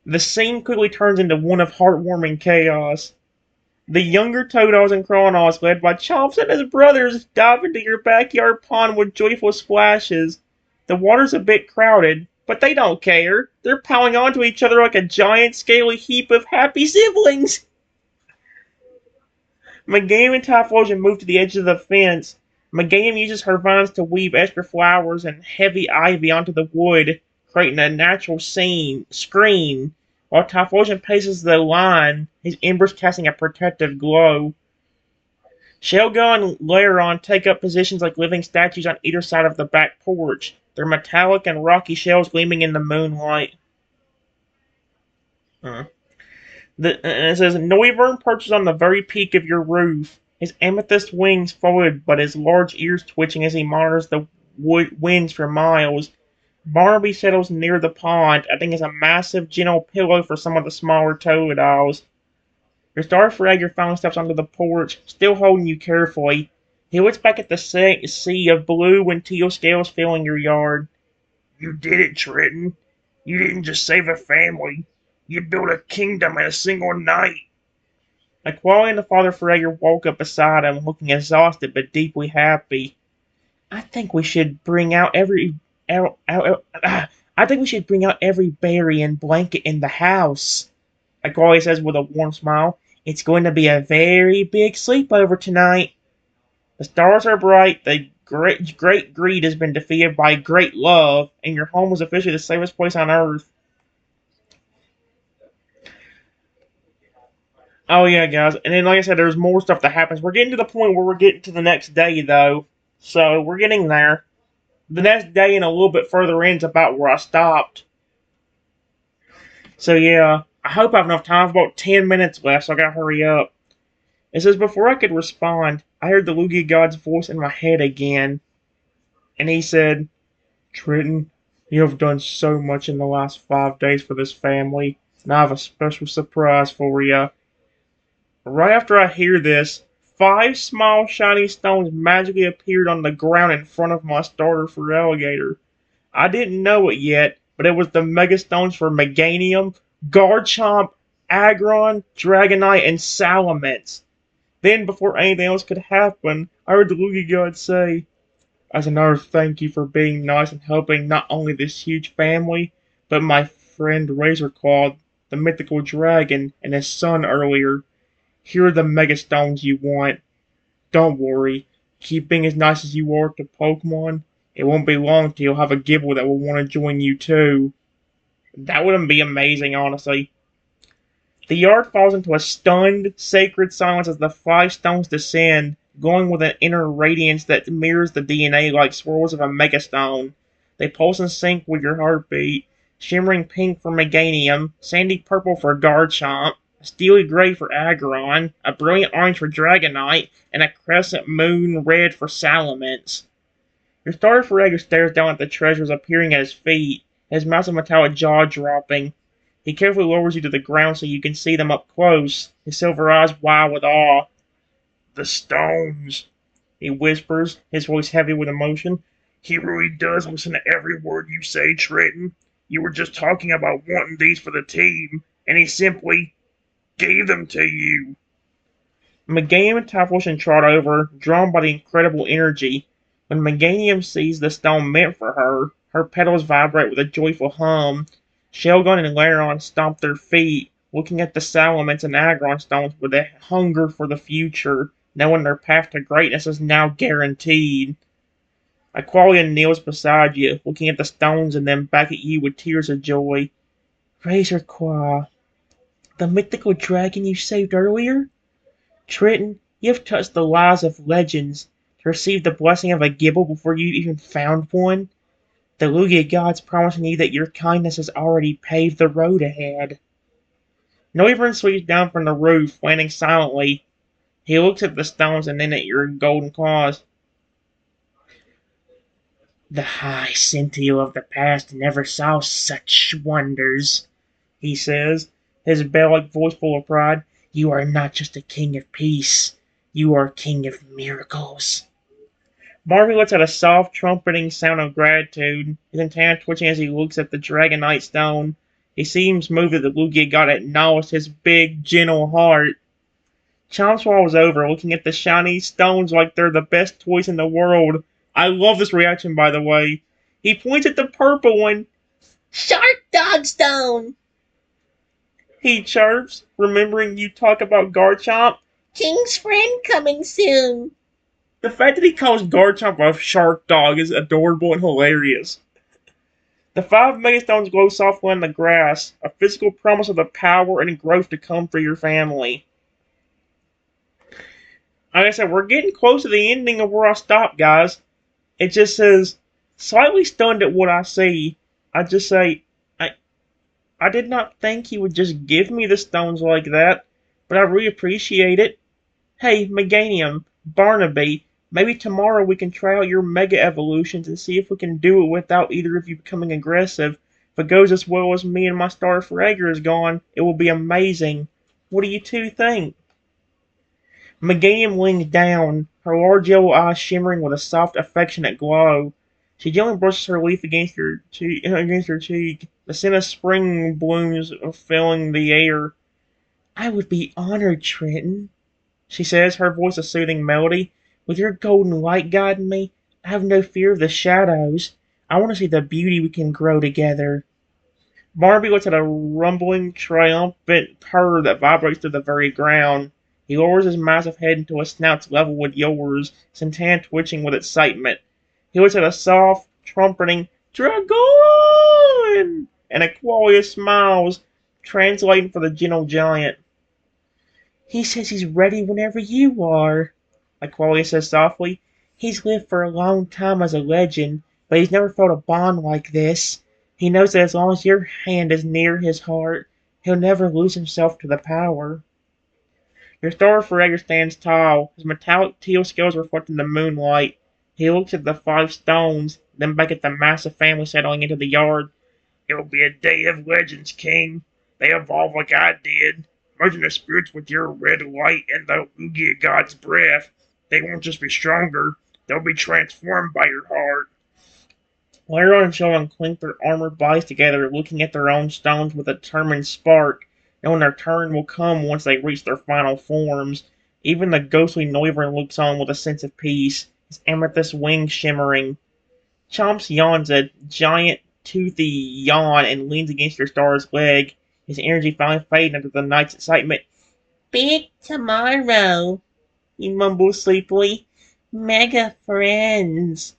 S1: The scene quickly turns into one of heartwarming chaos. The younger Toados and Chronos, led by Chomps and his brothers, dive into your backyard pond with joyful splashes. The water's a bit crowded, but they don't care. They're piling onto each other like a giant, scaly heap of happy siblings. Meganium and Typhlosion move to the edge of the fence. Meganium uses her vines to weave extra flowers and heavy ivy onto the wood, creating a natural screen, while Typhlosion paces the line, his embers casting a protective glow. Shelgon and Layeron take up positions like living statues on either side of the back porch, their metallic and rocky shells gleaming in the moonlight. And it says, Noivern perches on the very peak of your roof, His amethyst wings folded, but his large ears twitching as he monitors the winds for miles. Barnaby settles near the pond, acting as a massive, gentle pillow for some of the smaller totals. Your Starfragger finally steps onto the porch, still holding you carefully. He looks back at the sea of blue and teal scales filling your yard. You did it, Trenton. You didn't just save a family. You built a kingdom in a single night. McQuarrie and the father Fragger woke up beside him, looking exhausted but deeply happy. I think we should bring out every. I think we should bring out every berry and blanket in the house. McQuarrie says with a warm smile. It's going to be a very big sleepover tonight. The stars are bright, the great greed has been defeated by great love, and your home is officially the safest place on earth. Oh yeah, guys, and then like I said, there's more stuff that happens. We're getting to the point where we're getting to the next day, though, so we're getting there. The next day and a little bit further in is about where I stopped. So yeah, I hope I have enough time. I have about 10 minutes left, so I gotta hurry up. It says, before I could respond, I heard the Lugia God's voice in my head again, and he said, Trenton, you have done so much in the last 5 days for this family, and I have a special surprise for you. Right after I hear this, 5 small shiny stones magically appeared on the ground in front of my starter for alligator. I didn't know it yet, but it was the Mega Stones for Meganium, Garchomp, Aggron, Dragonite, and Salamence. Then, before anything else could happen, I heard the Lugia God say, as another thank you for being nice and helping not only this huge family, but my friend Razorclaw, the mythical dragon, and his son earlier. Here are the Mega Stones you want. Don't worry, keep being as nice as you are to Pokemon. It won't be long till you'll have a Gibble that will want to join you too. That wouldn't be amazing, honestly. The yard falls into a stunned, sacred silence as the 5 stones descend, glowing with an inner radiance that mirrors the DNA like swirls of a megastone. They pulse and sync with your heartbeat, shimmering pink for Meganium, sandy purple for Garchomp, a steely gray for Aggron, a brilliant orange for Dragonite, and a crescent moon red for Salamence. Your starter Ferrego stares down at the treasures appearing at his feet, his massive metallic jaw dropping. He carefully lowers you to the ground so you can see them up close, his silver eyes wide with awe. The stones, he whispers, his voice heavy with emotion. He really does listen to every word you say, Trenton. You were just talking about wanting these for the team, and he simply gave them to you. Meganium and Typhlosion trot over, drawn by the incredible energy. When Meganium sees the stone meant for her, her petals vibrate with a joyful hum. Shelgon and Laron stomp their feet, looking at the Salamence and Aggron stones with a hunger for the future, knowing their path to greatness is now guaranteed. Aqualia kneels beside you, looking at the stones and then back at you with tears of joy. Razorclaw, the mythical dragon you saved earlier? Trenton, you have touched the lives of legends to receive the blessing of a Gibble before you even found one. The Lugia God's promising you that your kindness has already paved the road ahead. Noivern sweeps down from the roof, landing silently. He looks at the stones and then at your golden claws. The high Centil of the past never saw such wonders, he says, his bell-like voice full of pride. You are not just a king of peace. You are king of miracles. Marvy lets out a soft, trumpeting sound of gratitude, his antenna twitching as he looks at the Dragonite stone. He seems moved that the Lugia God acknowledged his big, gentle heart. Chomp swallows over, looking at the shiny stones like they're the best toys in the world. I love this reaction, by the way. He points at the purple one. Shark Dog Stone! He chirps, remembering you talk about Garchomp. King's friend coming soon. The fact that he calls Garchomp a shark dog is adorable and hilarious. The 5 Megastones glow softly on the grass, a physical promise of the power and growth to come for your family. Like I said, we're getting close to the ending of where I stopped, guys. It just says, slightly stunned at what I see, I just say, I did not think he would just give me the stones like that, but I really appreciate it. Hey, Meganium, Barnaby, maybe tomorrow we can try out your mega evolutions and see if we can do it without either of you becoming aggressive. If it goes as well as me and my star Fragger is gone, it will be amazing. What do you two think? Meganium leans down, her large yellow eyes shimmering with a soft, affectionate glow. She gently brushes her leaf against her cheek, the scent of spring blooms filling the air. I would be honored, Trenton, she says, her voice a soothing melody. With your golden light guiding me, I have no fear of the shadows. I want to see the beauty we can grow together. Barnaby lets out a rumbling, triumphant purr that vibrates through the very ground. He lowers his massive head until his snout's level with yours, his antennae twitching with excitement. He lets out a soft, trumpeting "Dragon!" and Aqualia smiles, translating for the gentle giant. He says he's ready whenever you are, Aqualia says softly. He's lived for a long time as a legend, but he's never felt a bond like this. He knows that as long as your hand is near his heart, he'll never lose himself to the power. Your Starfragger stands tall, his metallic teal scales reflecting the moonlight. He looks at the 5 stones, then back at the massive family settling into the yard. It'll be a day of legends, King. They evolve like I did, merging the spirits with your red light and the Lugia God's breath. They won't just be stronger, they'll be transformed by your heart. Lyra and Sheldon clink their armored bodies together, looking at their own stones with a determined spark, knowing their turn will come once they reach their final forms. Even the ghostly Noivern looks on with a sense of peace, his amethyst wings shimmering. Chomps yawns a giant, toothy yawn and leans against your star's leg, his energy finally fading under the night's excitement. Big tomorrow, he mumbles sleepily. Mega friends.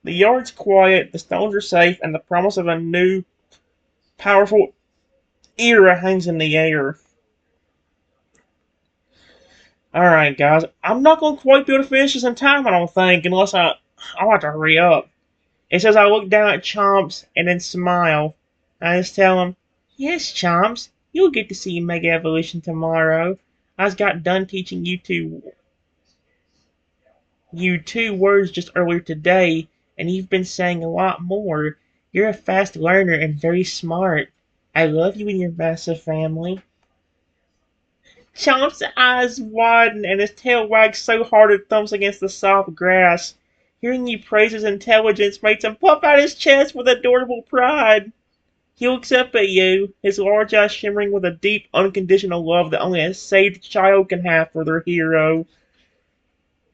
S1: The yard's quiet, the stones are safe, and the promise of a new, powerful era hangs in the air. Alright, guys, I'm not going to quite be able to finish this in time, I don't think, unless I'll have to hurry up. It says I look down at Chomps and then smile. I just tell him, yes, Chomps, you'll get to see Mega Evolution tomorrow. I just got done teaching you two words just earlier today, and you've been saying a lot more. You're a fast learner and very smart. I love you and your massive family. Chomp's eyes widen and his tail wags so hard it thumps against the soft grass. Hearing you praise his intelligence makes him puff out his chest with adorable pride. He looks up at you, his large eyes shimmering with a deep, unconditional love that only a saved child can have for their hero.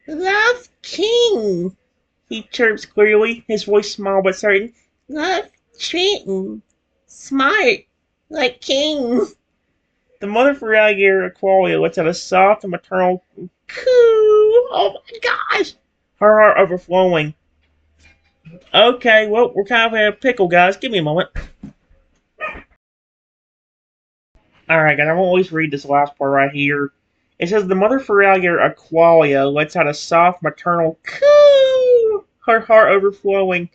S1: Love King, he chirps clearly, his voice small but certain. Love Trenton. Smart, like King. The mother Feralier Aqualia lets out a soft and maternal coo. Oh my gosh! Her heart overflowing. Okay, well, we're kind of in a pickle, guys. Give me a moment. Alright, guys, I won't always read this last part right here. It says the mother Feralier Aqualia lets out a soft maternal coo. Her heart overflowing.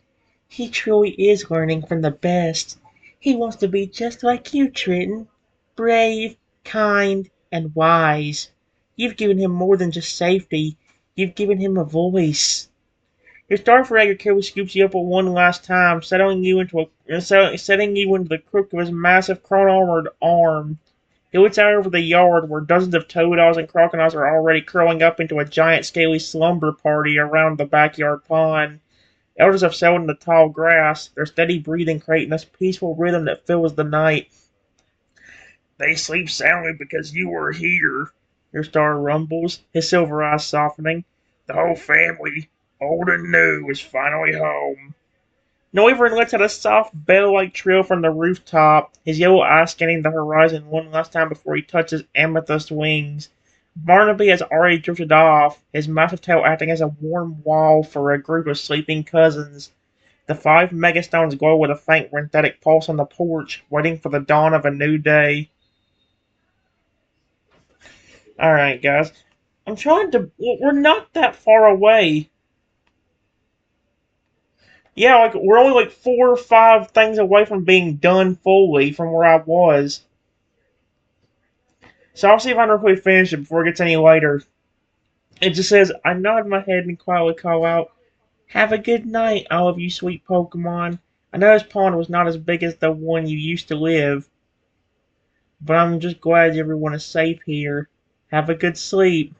S1: He truly is learning from the best. He wants to be just like you, Trenton. Brave, kind, and wise. You've given him more than just safety. You've given him a voice. Your Starfragger carefully scoops you up one last time, setting you into the crook of his massive chrome-armored arm. He looks out over the yard where dozens of toadows and crocodiles are already curling up into a giant scaly slumber party around the backyard pond. Elders have settled in the tall grass, their steady breathing creating this peaceful rhythm that fills the night. They sleep soundly because you were here, your star rumbles, his silver eyes softening. The whole family, old and new, is finally home. Noivern lets out a soft bell-like trill from the rooftop, his yellow eyes scanning the horizon one last time before he touches amethyst wings. Barnaby has already drifted off, his massive tail acting as a warm wall for a group of sleeping cousins. The 5 megastones glow with a faint synthetic pulse on the porch, waiting for the dawn of a new day. Alright, guys. I'm trying to. We're not that far away. Yeah, like, we're only like 4 or 5 things away from being done fully from where I was. So I'll see if I can quickly finish it before it gets any later. It just says, I nod my head and quietly call out, have a good night, all of you sweet Pokemon. I know this pond was not as big as the one you used to live, but I'm just glad everyone is safe here. Have a good sleep.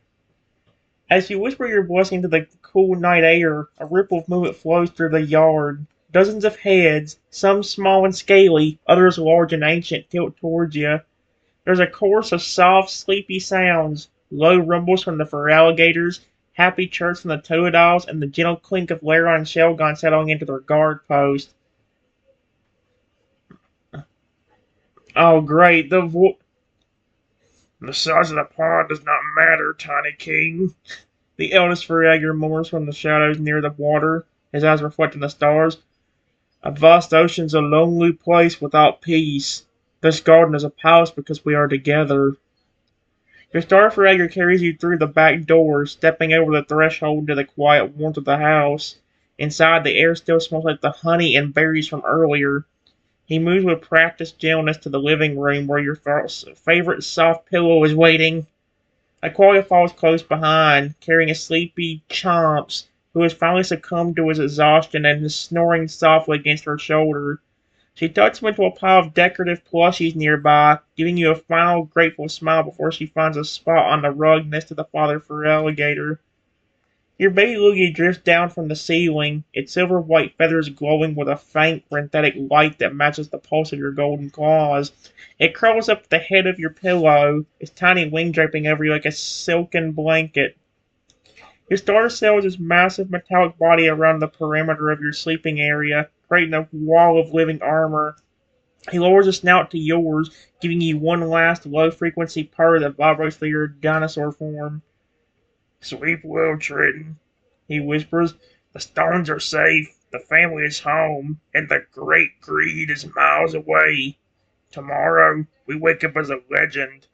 S1: As you whisper your blessing to the cool night air, a ripple of movement flows through the yard. Dozens of heads, some small and scaly, others large and ancient, tilt towards you. There's a chorus of soft, sleepy sounds, low rumbles from the Feraligators, happy chirps from the Totodiles, and the gentle clink of Lairon and Shelgon settling into their guard post. Oh, great! The size of the pond does not matter, Tiny King. The eldest Feraligator murmurs from the shadows near the water, his eyes reflecting the stars. A vast ocean's a lonely place without peace. This garden is a palace because we are together. Your Starfragger carries you through the back door, stepping over the threshold into the quiet warmth of the house. Inside, the air still smells like the honey and berries from earlier. He moves with practiced gentleness to the living room where your favorite soft pillow is waiting. Aqualia follows close behind, carrying a sleepy Chomps, who has finally succumbed to his exhaustion and is snoring softly against her shoulder. She tucks him into a pile of decorative plushies nearby, giving you a final grateful smile before she finds a spot on the rug next to the father Feraligator. Your baby Lugia drifts down from the ceiling, its silver white feathers glowing with a faint, synthetic light that matches the pulse of your golden claws. It curls up at the head of your pillow, its tiny wing draping over you like a silken blanket. Your starter cells its massive metallic body around the perimeter of your sleeping area, creating a wall of living armor. He lowers his snout to yours, giving you one last low-frequency purr that vibrates through your dinosaur form. Sleep well, Triton, he whispers. The stones are safe, the family is home, and the great greed is miles away. Tomorrow, we wake up as a legend.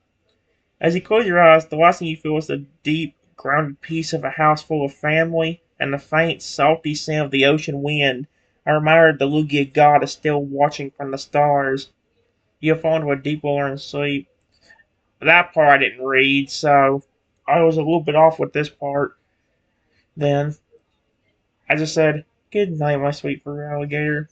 S1: As you close your eyes, the last thing you feel is the deep, grounded peace of a house full of family and the faint, salty scent of the ocean wind, a reminder that the Lugia god is still watching from the stars. You fall into a deep, lulled sleep. That part I didn't read, so I was a little bit off with this part. Then, I just said, good night, my sweet fur alligator.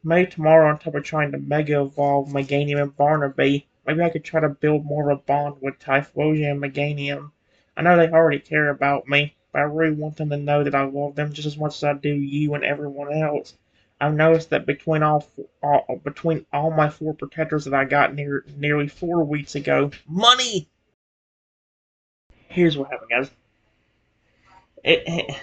S1: Maybe tomorrow, on top of trying to mega evolve Meganium and Barnaby, maybe I could try to build more of a bond with Typhlosia and Meganium. I know they already care about me, but I really want them to know that I love them just as much as I do you and everyone else. I've noticed that between all my four protectors that I got nearly 4 weeks ago, money. Here's what happened, guys. It,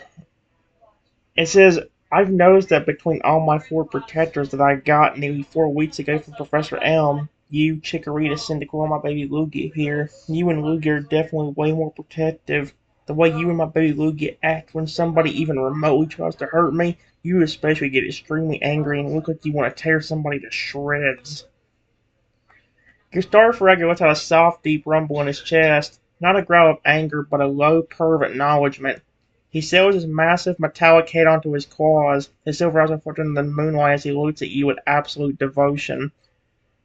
S1: It says, I've noticed that between all my four protectors that I got nearly 4 weeks ago from Professor Elm, you, Chikorita, Cyndaquil, and my baby Lugia here, you and Lugia are definitely way more protective. The way you and my baby Lugia act when somebody even remotely tries to hurt me, you especially get extremely angry and look like you want to tear somebody to shreds. Your Starfragger lets out a soft, deep rumble in his chest, not a growl of anger, but a low purr of acknowledgement. He settles his massive metallic head onto his claws, his silver eyes reflecting in the moonlight as he looks at you with absolute devotion.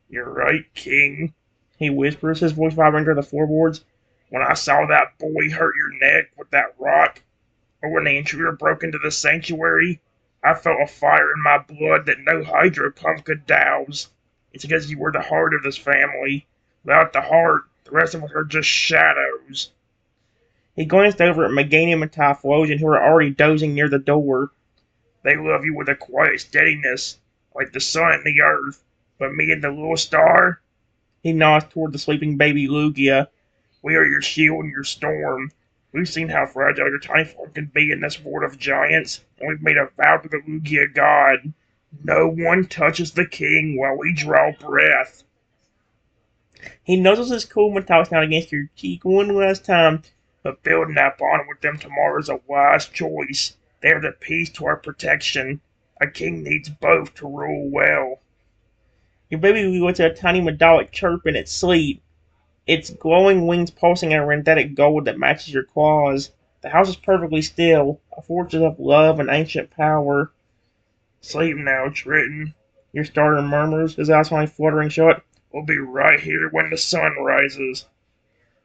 S1: You're right, King, he whispers, his voice vibrating through the floorboards. When I saw that boy hurt your neck with that rock, or when the intruder broke into the sanctuary, I felt a fire in my blood that no hydro pump could douse. It's because you were the heart of this family. Without the heart, the rest of us are just shadows. He glanced over at Meganium and Typhlosion, who were already dozing near the door. They love you with a quiet steadiness, like the sun and the earth. But me and the little star? He nods toward the sleeping baby Lugia. We are your shield and your storm. We've seen how fragile your tiny form can be in this world of giants, and we've made a vow to the Lugia god. No one touches the king while we draw breath. He nuzzles his cool metallic snout against your cheek one last time, but building that bond with them tomorrow is a wise choice. They are the piece to our protection. A king needs both to rule well. Your baby lets out a tiny metallic chirp in its sleep, its glowing wings pulsing in a rendetic gold that matches your claws. The house is perfectly still, a fortress of love and ancient power. Sleep now, Triton, your starter murmurs, his eyes finally fluttering shut. We'll be right here when the sun rises.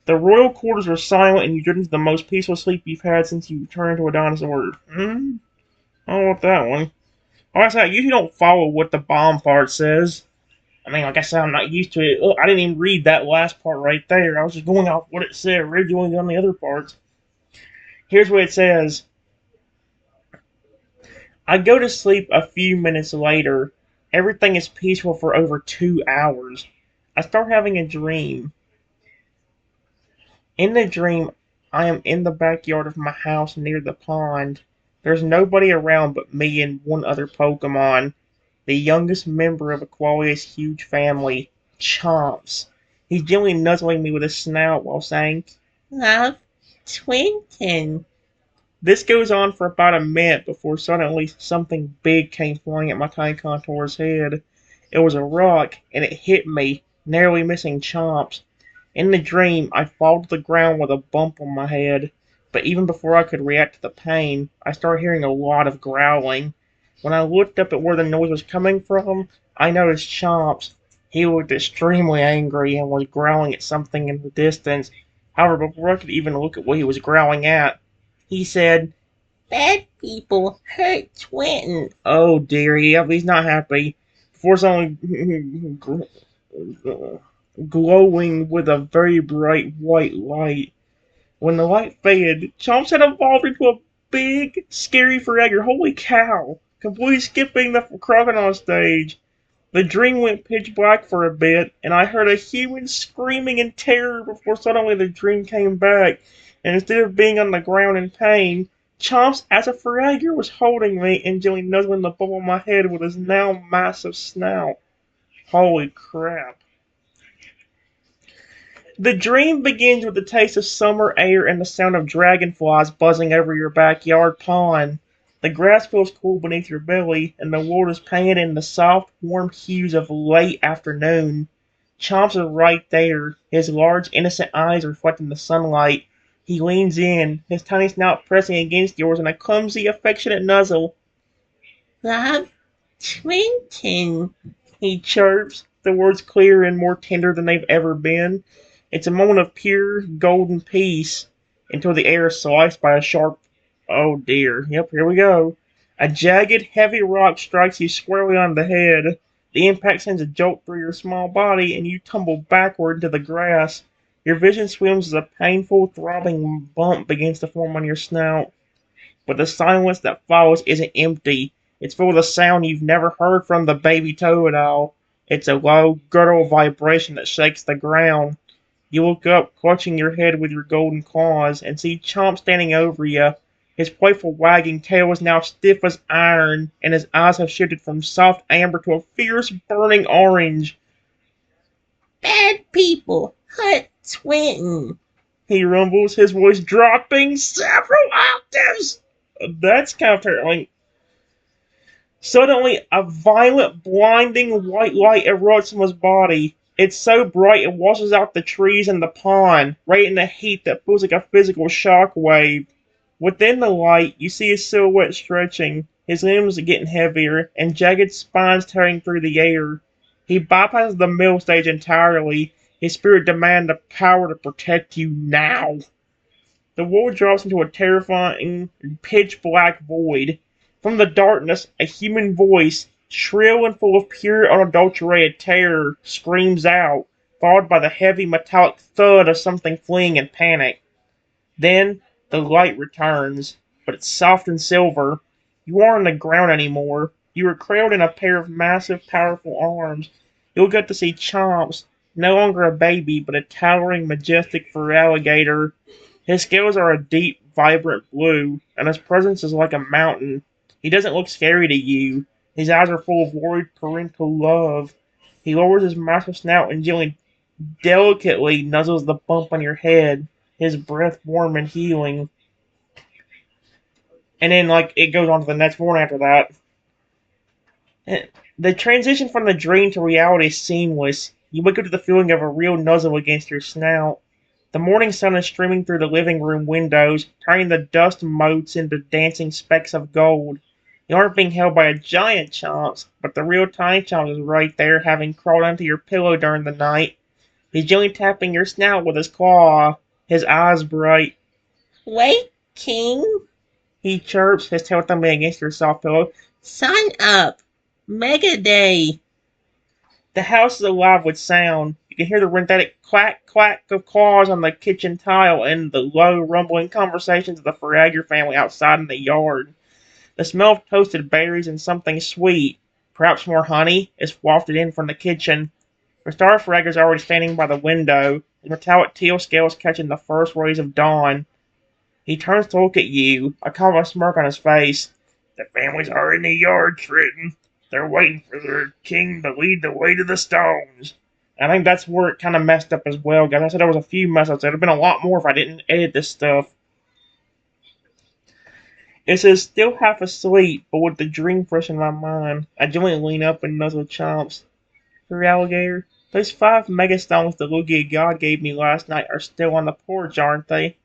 S1: The royal quarters are silent, and you drift into the most peaceful sleep you've had since you turned into a dinosaur. I don't want that one. Like I said, I usually don't follow what the bomb part says. I mean, like I said, I'm not used to it. Look, I didn't even read that last part right there. I was just going off what it said originally on the other parts. Here's what it says. I go to sleep a few minutes later. Everything is peaceful for over 2 hours. I start having a dream. In the dream, I am in the backyard of my house near the pond. There's nobody around but me and one other Pokemon, the youngest member of Aqualia's huge family, Chomps. He's gently nuzzling me with his snout while saying, "Love, Twinton." This goes on for about a minute before suddenly something big came flying at my tiny contour's head. It was a rock, and it hit me, narrowly missing Chomps. In the dream, I fall to the ground with a bump on my head, but even before I could react to the pain, I started hearing a lot of growling. When I looked up at where the noise was coming from, I noticed Chomps. He looked extremely angry and was growling at something in the distance. However, before I could even look at what he was growling at, he said, "Bad people hurt Twinton." Oh dear, yep, he's not happy. Before suddenly glowing with a very bright white light. When the light faded, Chomps had evolved into a big, scary frogger. Holy cow! Completely skipping the crocodile stage. The dream went pitch black for a bit, and I heard a human screaming in terror before suddenly the dream came back, and instead of being on the ground in pain, Chomps, as a frogger, was holding me and gently nuzzling the bubble on my head with his now massive snout. Holy crap. The dream begins with the taste of summer air and the sound of dragonflies buzzing over your backyard pond. The grass feels cool beneath your belly, and the world is painted in the soft, warm hues of late afternoon. Chomps is right there, his large, innocent eyes reflecting the sunlight. He leans in, his tiny snout pressing against yours in a clumsy, affectionate nuzzle. "Love, Twinton," he chirps, the words clearer and more tender than they've ever been. It's a moment of pure, golden peace until the air is sliced by a sharp. Oh dear. Yep, here we go. A jagged, heavy rock strikes you squarely on the head. The impact sends a jolt through your small body, and you tumble backward into the grass. Your vision swims as a painful, throbbing bump begins to form on your snout. But the silence that follows isn't empty. It's full of the sound you've never heard from the baby Toadal. It's a low, guttural vibration that shakes the ground. You look up, clutching your head with your golden claws, and see Chomp standing over you. His playful wagging tail is now stiff as iron, and his eyes have shifted from soft amber to a fierce, burning orange. "Bad people hurt Twinton," he rumbles, his voice dropping several octaves. That's kind of terrifying. Suddenly, a violent, blinding white light erupts from his body. It's so bright it washes out the trees and the pond, right in the heat that feels like a physical shock wave. Within the light, you see his silhouette stretching, his limbs getting heavier, and jagged spines tearing through the air. He bypasses the middle stage entirely, his spirit demanding the power to protect you now. The world drops into a terrifying, pitch black void. From the darkness, a human voice, shrill and full of pure, unadulterated terror, screams out, followed by the heavy metallic thud of something fleeing in panic. Then the light returns, but it's soft and silver. You aren't on the ground anymore. You are cradled in a pair of massive, powerful arms. You'll get to see Chomps, no longer a baby, but a towering, majestic fur alligator. His scales are a deep, vibrant blue, and his presence is like a mountain. He doesn't look scary to you. His eyes are full of worried parental love. He lowers his massive snout and gently, delicately nuzzles the bump on your head, his breath warm and healing. And then, it goes on to the next morning after that. The transition from the dream to reality is seamless. You wake up to the feeling of a real nuzzle against your snout. The morning sun is streaming through the living room windows, turning the dust motes into dancing specks of gold. You aren't being held by a giant Chomps, but the real tiny Chomps is right there, having crawled onto your pillow during the night. He's gently tapping your snout with his claw, his eyes bright. Wait, King, he chirps, his tail thumping against your soft pillow. Sun up! Mega Day! The house is alive with sound. You can hear the rhythmic clack clack of claws on the kitchen tile and the low rumbling conversations of the Faragher family outside in the yard. The smell of toasted berries and something sweet, perhaps more honey, is wafted in from the kitchen. The star Faragher is already standing by the window, his metallic teal scales catching the first rays of dawn. He turns to look at you, a comical smirk on his face. The families are in the yard, Triton. They're waiting for their king to lead the way to the stones. I think that's where it kind of messed up as well, guys. I said there was a few mess ups. There'd have been a lot more if I didn't edit this stuff. It says, still half asleep, but with the dream fresh in my mind. I gently lean up and nuzzle Chomps. The alligator. Those 5 megastones the Lugia god gave me last night are still on the porch, aren't they?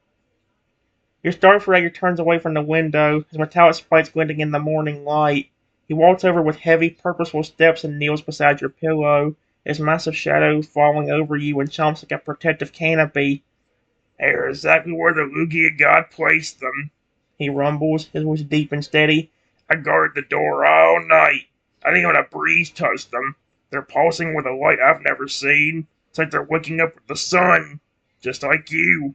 S1: Your Starfragger turns away from the window, his metallic spikes glinting in the morning light. He walks over with heavy, purposeful steps and kneels beside your pillow, his massive shadow falling over you and chomps like a protective canopy. They're exactly where the Lugia god placed them, he rumbles, his voice deep and steady. I guarded the door all night. I didn't even let a breeze touch them. They're pulsing with a light I've never seen. It's like they're waking up with the sun, just like you.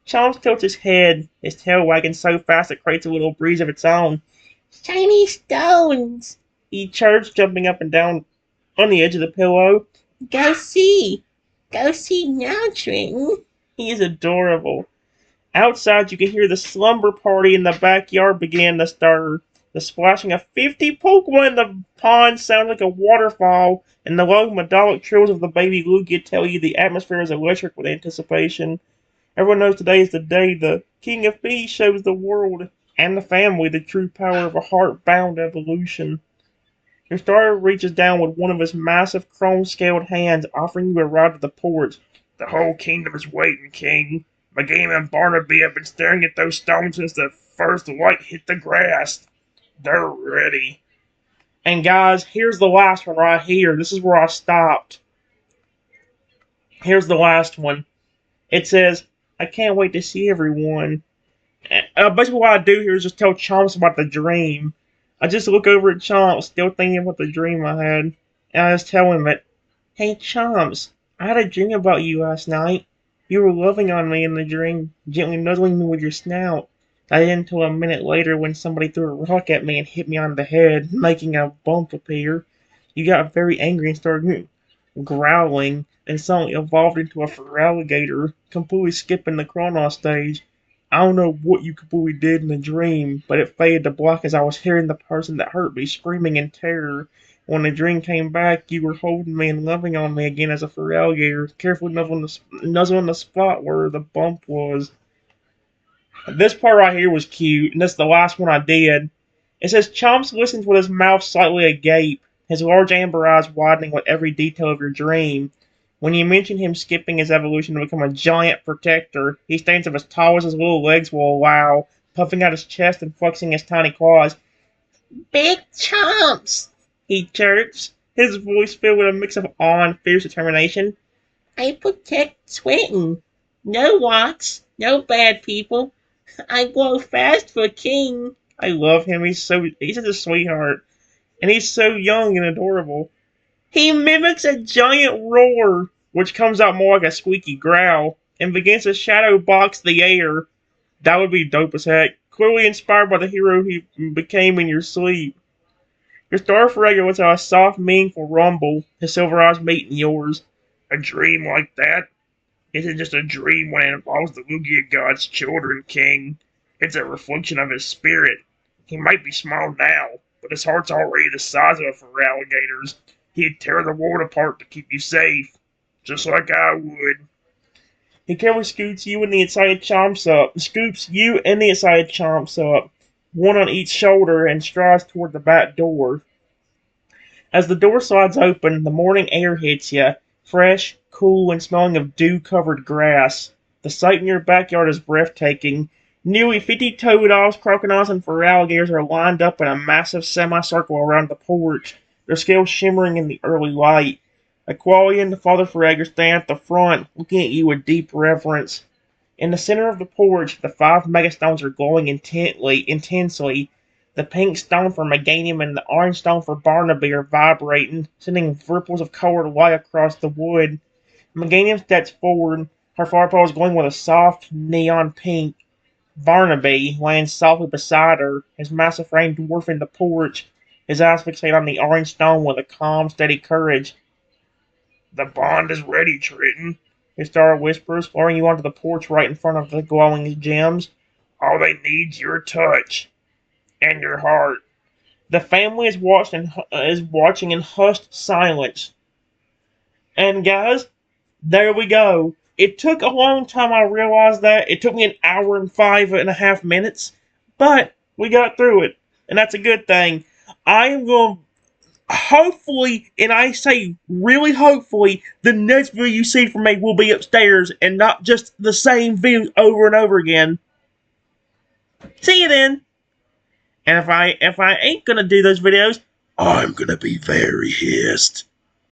S1: Chomps tilts his head, his tail wagging so fast it creates a little breeze of its own. Shiny stones! He chirps, jumping up and down on the edge of the pillow. Go see! Go see now, Trenton. He is adorable. Outside, you can hear the slumber party in the backyard begin to stir. The splashing of 50 Pokemon in the pond sounds like a waterfall, and the low melodic trills of the baby Lugia tell you the atmosphere is electric with anticipation. Everyone knows today is the day the King of Bees shows the world and the family the true power of a heart-bound evolution. Your starter reaches down with one of his massive chrome-scaled hands, offering you a ride to the porch. The whole kingdom is waiting, King. McGame and Barnaby have been staring at those stones since the first light hit the grass. They're ready. And guys, here's the last one right here. This is where I stopped. Here's the last one. It says, I can't wait to see everyone. Basically what I do here is just tell Chomps about the dream. I just look over at Chomps, still thinking about the dream I had. And I just tell him that, hey Chomps, I had a dream about you last night. You were loving on me in the dream, gently nuzzling me with your snout. I didn't until a minute later when somebody threw a rock at me and hit me on the head, making a bump appear. You got very angry and started growling, and suddenly evolved into a feraligator, completely skipping the Chronos stage. I don't know what you completely did in the dream, but it faded to black as I was hearing the person that hurt me screaming in terror. When the dream came back, you were holding me and loving on me again as a feraligator, carefully nuzzling the spot where the bump was. This part right here was cute, and this is the last one I did. It says Chomps listens with his mouth slightly agape, his large amber eyes widening with every detail of your dream. When you mention him skipping his evolution to become a giant protector, he stands up as tall as his little legs will allow, puffing out his chest and flexing his tiny claws. Big Chomps! He chirps, his voice filled with a mix of awe and fierce determination. I protect Twitten. No walks, no bad people. I grow fast for a king. I love him. He's such a sweetheart. And he's so young and adorable. He mimics a giant roar, which comes out more like a squeaky growl, and begins to shadow box the air. That would be dope as heck. Clearly inspired by the hero he became in your sleep. Your Starfragger lets out a soft, meaningful rumble, his silver eyes meeting yours. A dream like that isn't just a dream when it involves the Lugia God's children, King. It's a reflection of his spirit. He might be small now, but his heart's already the size of a feraligator's. He'd tear the world apart to keep you safe, just like I would. He carefully scoops you and the excited Chomps up, one on each shoulder, and strides toward the back door. As the door slides open, the morning air hits you, fresh, cool, and smelling of dew-covered grass. The sight in your backyard is breathtaking. Nearly 50 toadoffs, crocodiles, and feraligators are lined up in a massive semicircle around the porch, their scales shimmering in the early light. Aqualia and the Father Forever stand at the front, looking at you with deep reverence. In the center of the porch, the 5 megastones are glowing intensely. The pink stone for Meganium and the orange stone for Barnaby are vibrating, sending ripples of colored light across the wood. Meganium steps forward, her firepaw is glowing with a soft neon pink. Barnaby lands softly beside her, his massive frame dwarfing the porch, his eyes fixated on the orange stone with a calm, steady courage. The bond is ready, Triton, his star whispers, luring you onto the porch right in front of the glowing gems. All they need's your touch and your heart. The family is watching in hushed silence. And guys, there we go. It took a long time, I realized that. It took me an hour and 5.5 minutes, but we got through it, and that's a good thing. I am going to hopefully, and I say really hopefully, the next video you see from me will be upstairs and not just the same video over and over again. See you then. And if I ain't gonna do those videos, I'm gonna be very pissed.